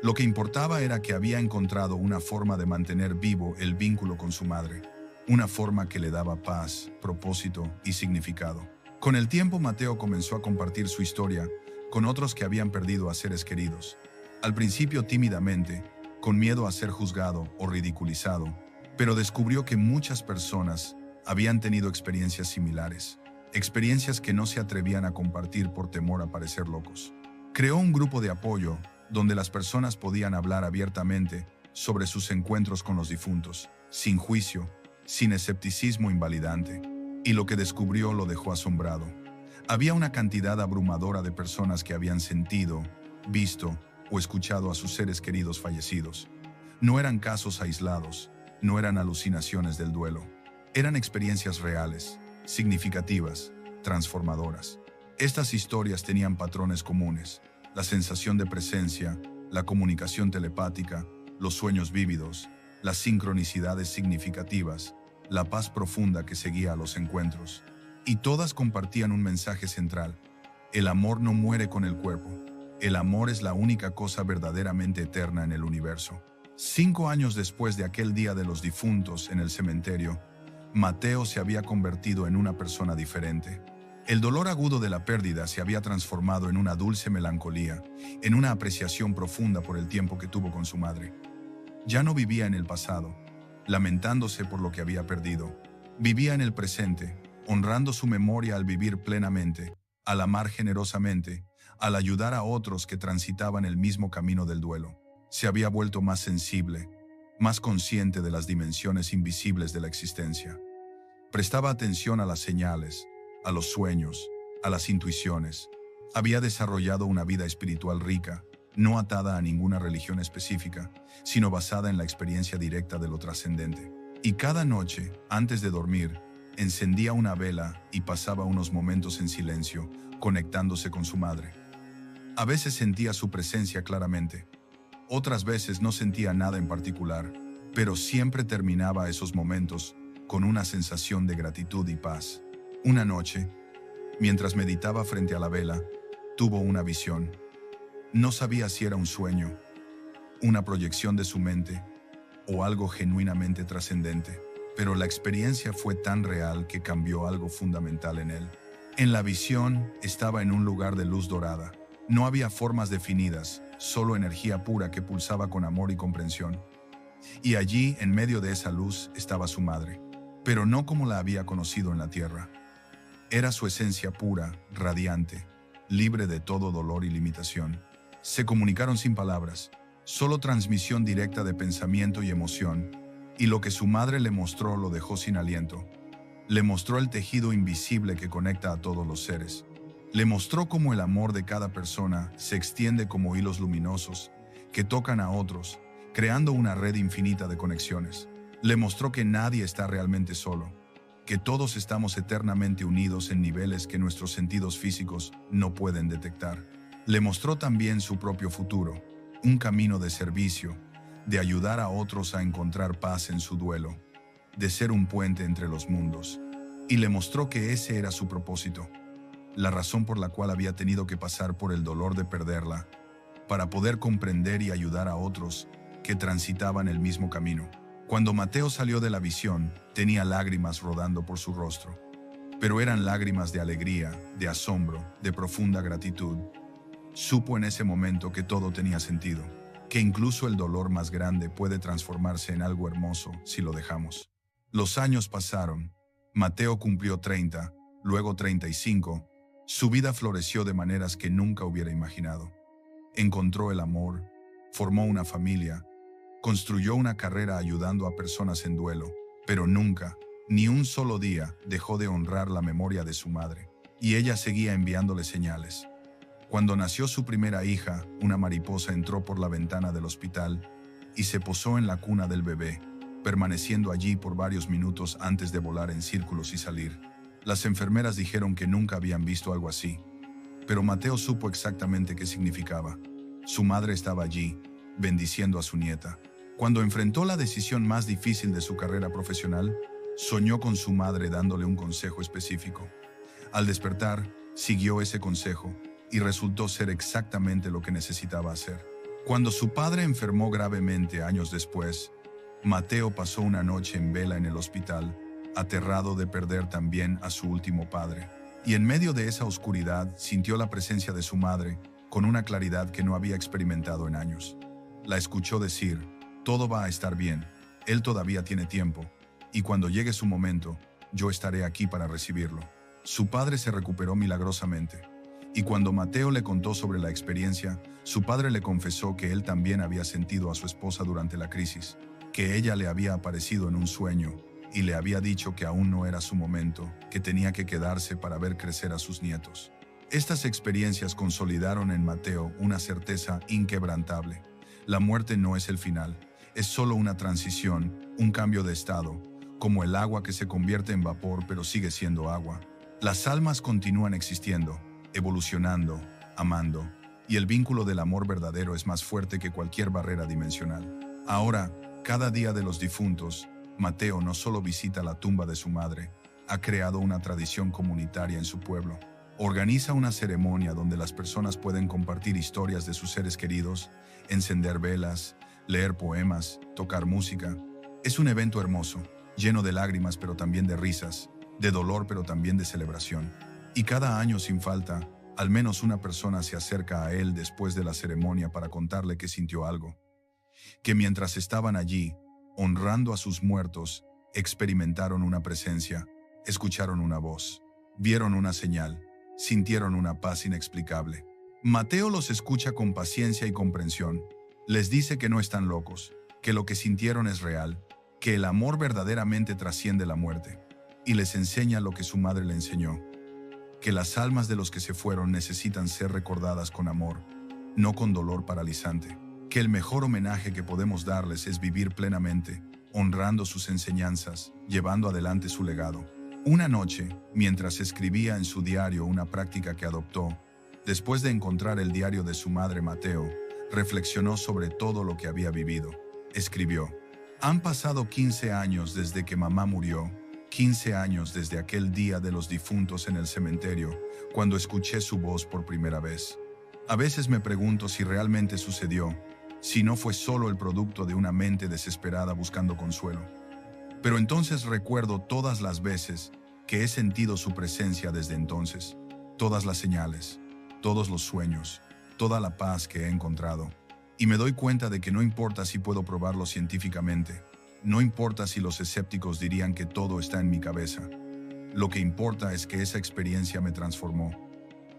Lo que importaba era que había encontrado una forma de mantener vivo el vínculo con su madre, una forma que le daba paz, propósito y significado. Con el tiempo, Mateo comenzó a compartir su historia con otros que habían perdido a seres queridos. Al principio tímidamente, con miedo a ser juzgado o ridiculizado, pero descubrió que muchas personas habían tenido experiencias similares, experiencias que no se atrevían a compartir por temor a parecer locos. Creó un grupo de apoyo donde las personas podían hablar abiertamente sobre sus encuentros con los difuntos, sin juicio, sin escepticismo invalidante, y lo que descubrió lo dejó asombrado. Había una cantidad abrumadora de personas que habían sentido, visto o escuchado a sus seres queridos fallecidos. No eran casos aislados, no eran alucinaciones del duelo, eran experiencias reales, significativas, transformadoras. Estas historias tenían patrones comunes: la sensación de presencia, la comunicación telepática, los sueños vívidos, las sincronicidades significativas, la paz profunda que seguía a los encuentros. Y todas compartían un mensaje central: el amor no muere con el cuerpo. El amor es la única cosa verdaderamente eterna en el universo. 5 años después de aquel Día de los Difuntos en el cementerio, Mateo se había convertido en una persona diferente. El dolor agudo de la pérdida se había transformado en una dulce melancolía, en una apreciación profunda por el tiempo que tuvo con su madre. Ya no vivía en el pasado, lamentándose por lo que había perdido. Vivía en el presente, honrando su memoria al vivir plenamente, al amar generosamente, al ayudar a otros que transitaban el mismo camino del duelo. Se había vuelto más sensible, más consciente de las dimensiones invisibles de la existencia. Prestaba atención a las señales, a los sueños, a las intuiciones. Había desarrollado una vida espiritual rica, no atada a ninguna religión específica, sino basada en la experiencia directa de lo trascendente. Y cada noche, antes de dormir, encendía una vela y pasaba unos momentos en silencio, conectándose con su madre. A veces sentía su presencia claramente, otras veces no sentía nada en particular, pero siempre terminaba esos momentos con una sensación de gratitud y paz. Una noche, mientras meditaba frente a la vela, tuvo una visión. No sabía si era un sueño, una proyección de su mente o algo genuinamente trascendente, pero la experiencia fue tan real que cambió algo fundamental en él. En la visión estaba en un lugar de luz dorada. No había formas definidas, solo energía pura que pulsaba con amor y comprensión. Y allí, en medio de esa luz, estaba su madre, pero no como la había conocido en la tierra. Era su esencia pura, radiante, libre de todo dolor y limitación. Se comunicaron sin palabras, solo transmisión directa de pensamiento y emoción, y lo que su madre le mostró lo dejó sin aliento. Le mostró el tejido invisible que conecta a todos los seres. Le mostró cómo el amor de cada persona se extiende como hilos luminosos que tocan a otros, creando una red infinita de conexiones. Le mostró que nadie está realmente solo, que todos estamos eternamente unidos en niveles que nuestros sentidos físicos no pueden detectar. Le mostró también su propio futuro, un camino de servicio, de ayudar a otros a encontrar paz en su duelo, de ser un puente entre los mundos. Y le mostró que ese era su propósito, la razón por la cual había tenido que pasar por el dolor de perderla, para poder comprender y ayudar a otros que transitaban el mismo camino. Cuando Mateo salió de la visión, tenía lágrimas rodando por su rostro, pero eran lágrimas de alegría, de asombro, de profunda gratitud. Supo en ese momento que todo tenía sentido, que incluso el dolor más grande puede transformarse en algo hermoso si lo dejamos. Los años pasaron. Mateo cumplió 30, luego 35. Su vida floreció de maneras que nunca hubiera imaginado. Encontró el amor, formó una familia, construyó una carrera ayudando a personas en duelo, pero nunca, ni un solo día, dejó de honrar la memoria de su madre. Y ella seguía enviándole señales. Cuando nació su primera hija, una mariposa entró por la ventana del hospital y se posó en la cuna del bebé, permaneciendo allí por varios minutos antes de volar en círculos y salir. Las enfermeras dijeron que nunca habían visto algo así, pero Mateo supo exactamente qué significaba. Su madre estaba allí, bendiciendo a su nieta. Cuando enfrentó la decisión más difícil de su carrera profesional, soñó con su madre dándole un consejo específico. Al despertar, siguió ese consejo y resultó ser exactamente lo que necesitaba hacer. Cuando su padre enfermó gravemente años después, Mateo pasó una noche en vela en el hospital, aterrado de perder también a su último padre. Y en medio de esa oscuridad sintió la presencia de su madre con una claridad que no había experimentado en años. La escuchó decir: «Todo va a estar bien, él todavía tiene tiempo, y cuando llegue su momento, yo estaré aquí para recibirlo». Su padre se recuperó milagrosamente. Y cuando Mateo le contó sobre la experiencia, su padre le confesó que él también había sentido a su esposa durante la crisis, que ella le había aparecido en un sueño y le había dicho que aún no era su momento, que tenía que quedarse para ver crecer a sus nietos. Estas experiencias consolidaron en Mateo una certeza inquebrantable. La muerte no es el final, es solo una transición, un cambio de estado, como el agua que se convierte en vapor pero sigue siendo agua. Las almas continúan existiendo, evolucionando, amando, y el vínculo del amor verdadero es más fuerte que cualquier barrera dimensional. Ahora, cada día de los difuntos, Mateo no solo visita la tumba de su madre, ha creado una tradición comunitaria en su pueblo. Organiza una ceremonia donde las personas pueden compartir historias de sus seres queridos, encender velas, leer poemas, tocar música. Es un evento hermoso, lleno de lágrimas pero también de risas, de dolor pero también de celebración. Y cada año sin falta, al menos una persona se acerca a él después de la ceremonia para contarle que sintió algo. Que mientras estaban allí, honrando a sus muertos, experimentaron una presencia, escucharon una voz, vieron una señal, sintieron una paz inexplicable. Mateo los escucha con paciencia y comprensión. Les dice que no están locos, que lo que sintieron es real, que el amor verdaderamente trasciende la muerte. Y les enseña lo que su madre le enseñó: que las almas de los que se fueron necesitan ser recordadas con amor, no con dolor paralizante. Que el mejor homenaje que podemos darles es vivir plenamente, honrando sus enseñanzas, llevando adelante su legado. Una noche, mientras escribía en su diario una práctica que adoptó, Después de encontrar el diario de su madre Mateo, reflexionó sobre todo lo que había vivido. Escribió: han pasado 15 años desde que mamá murió, 15 años desde aquel día de los difuntos en el cementerio, cuando escuché su voz por primera vez. A veces me pregunto si realmente sucedió, si no fue solo el producto de una mente desesperada buscando consuelo. Pero entonces recuerdo todas las veces que he sentido su presencia desde entonces, todas las señales, todos los sueños, toda la paz que he encontrado. Y me doy cuenta de que no importa si puedo probarlo científicamente, no importa si los escépticos dirían que todo está en mi cabeza. Lo que importa es que esa experiencia me transformó.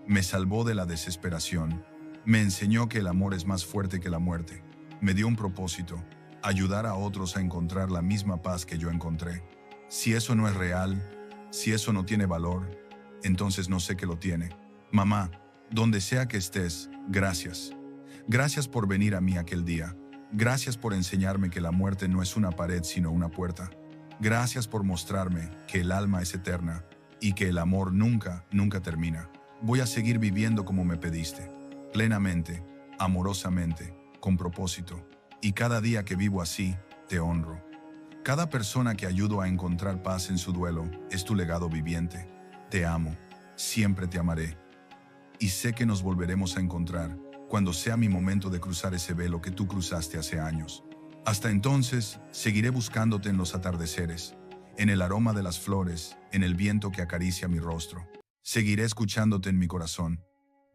Me salvó de la desesperación. Me enseñó que el amor es más fuerte que la muerte. Me dio un propósito: ayudar a otros a encontrar la misma paz que yo encontré. Si eso no es real, si eso no tiene valor, entonces no sé qué lo tiene. Mamá, donde sea que estés, gracias. Gracias por venir a mí aquel día. Gracias por enseñarme que la muerte no es una pared sino una puerta. Gracias por mostrarme que el alma es eterna y que el amor nunca, nunca termina. Voy a seguir viviendo como me pediste, plenamente, amorosamente, con propósito. Y cada día que vivo así, te honro. Cada persona que ayudo a encontrar paz en su duelo es tu legado viviente. Te amo, siempre te amaré. Y sé que nos volveremos a encontrar cuando sea mi momento de cruzar ese velo que tú cruzaste hace años. Hasta entonces, seguiré buscándote en los atardeceres, en el aroma de las flores, en el viento que acaricia mi rostro. Seguiré escuchándote en mi corazón,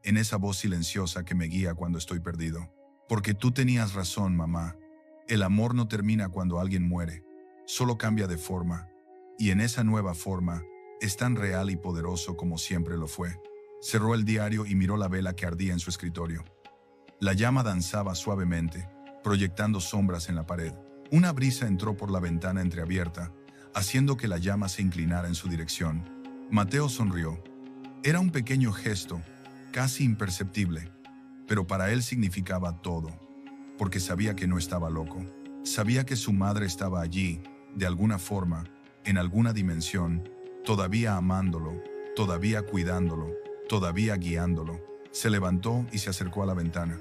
en esa voz silenciosa que me guía cuando estoy perdido. Porque tú tenías razón, mamá. El amor no termina cuando alguien muere, solo cambia de forma. Y en esa nueva forma, es tan real y poderoso como siempre lo fue. Cerró el diario y miró la vela que ardía en su escritorio. La llama danzaba suavemente, proyectando sombras en la pared. Una brisa entró por la ventana entreabierta, haciendo que la llama se inclinara en su dirección. Mateo sonrió. Era un pequeño gesto, casi imperceptible, pero para él significaba todo, porque sabía que no estaba loco. Sabía que su madre estaba allí, de alguna forma, en alguna dimensión, todavía amándolo, todavía cuidándolo, todavía guiándolo. Se levantó y se acercó a la ventana.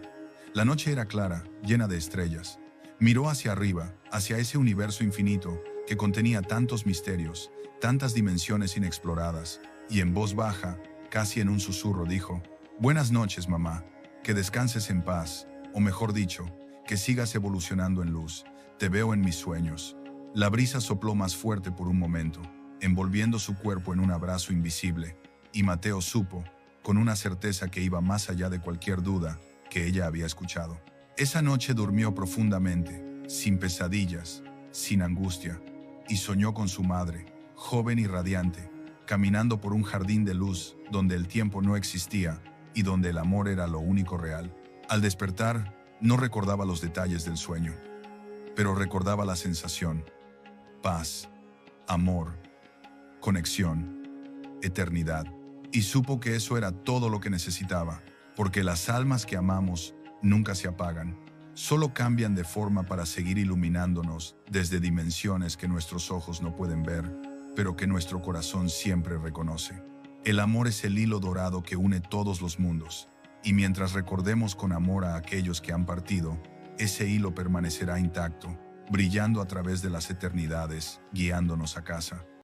La noche era clara, llena de estrellas. Miró hacia arriba, hacia ese universo infinito que contenía tantos misterios, tantas dimensiones inexploradas, y en voz baja, casi en un susurro, dijo: buenas noches, mamá. Que descanses en paz, o mejor dicho, que sigas evolucionando en luz. Te veo en mis sueños. La brisa sopló más fuerte por un momento, envolviendo su cuerpo en un abrazo invisible, y Mateo supo, con una certeza que iba más allá de cualquier duda, que ella había escuchado. Esa noche durmió profundamente, sin pesadillas, sin angustia, y soñó con su madre, joven y radiante, caminando por un jardín de luz donde el tiempo no existía y donde el amor era lo único real. Al despertar, no recordaba los detalles del sueño, pero recordaba la sensación: paz, amor, conexión, eternidad. Y supo que eso era todo lo que necesitaba, porque las almas que amamos nunca se apagan, solo cambian de forma para seguir iluminándonos desde dimensiones que nuestros ojos no pueden ver, pero que nuestro corazón siempre reconoce. El amor es el hilo dorado que une todos los mundos, y mientras recordemos con amor a aquellos que han partido, ese hilo permanecerá intacto, brillando a través de las eternidades, guiándonos a casa.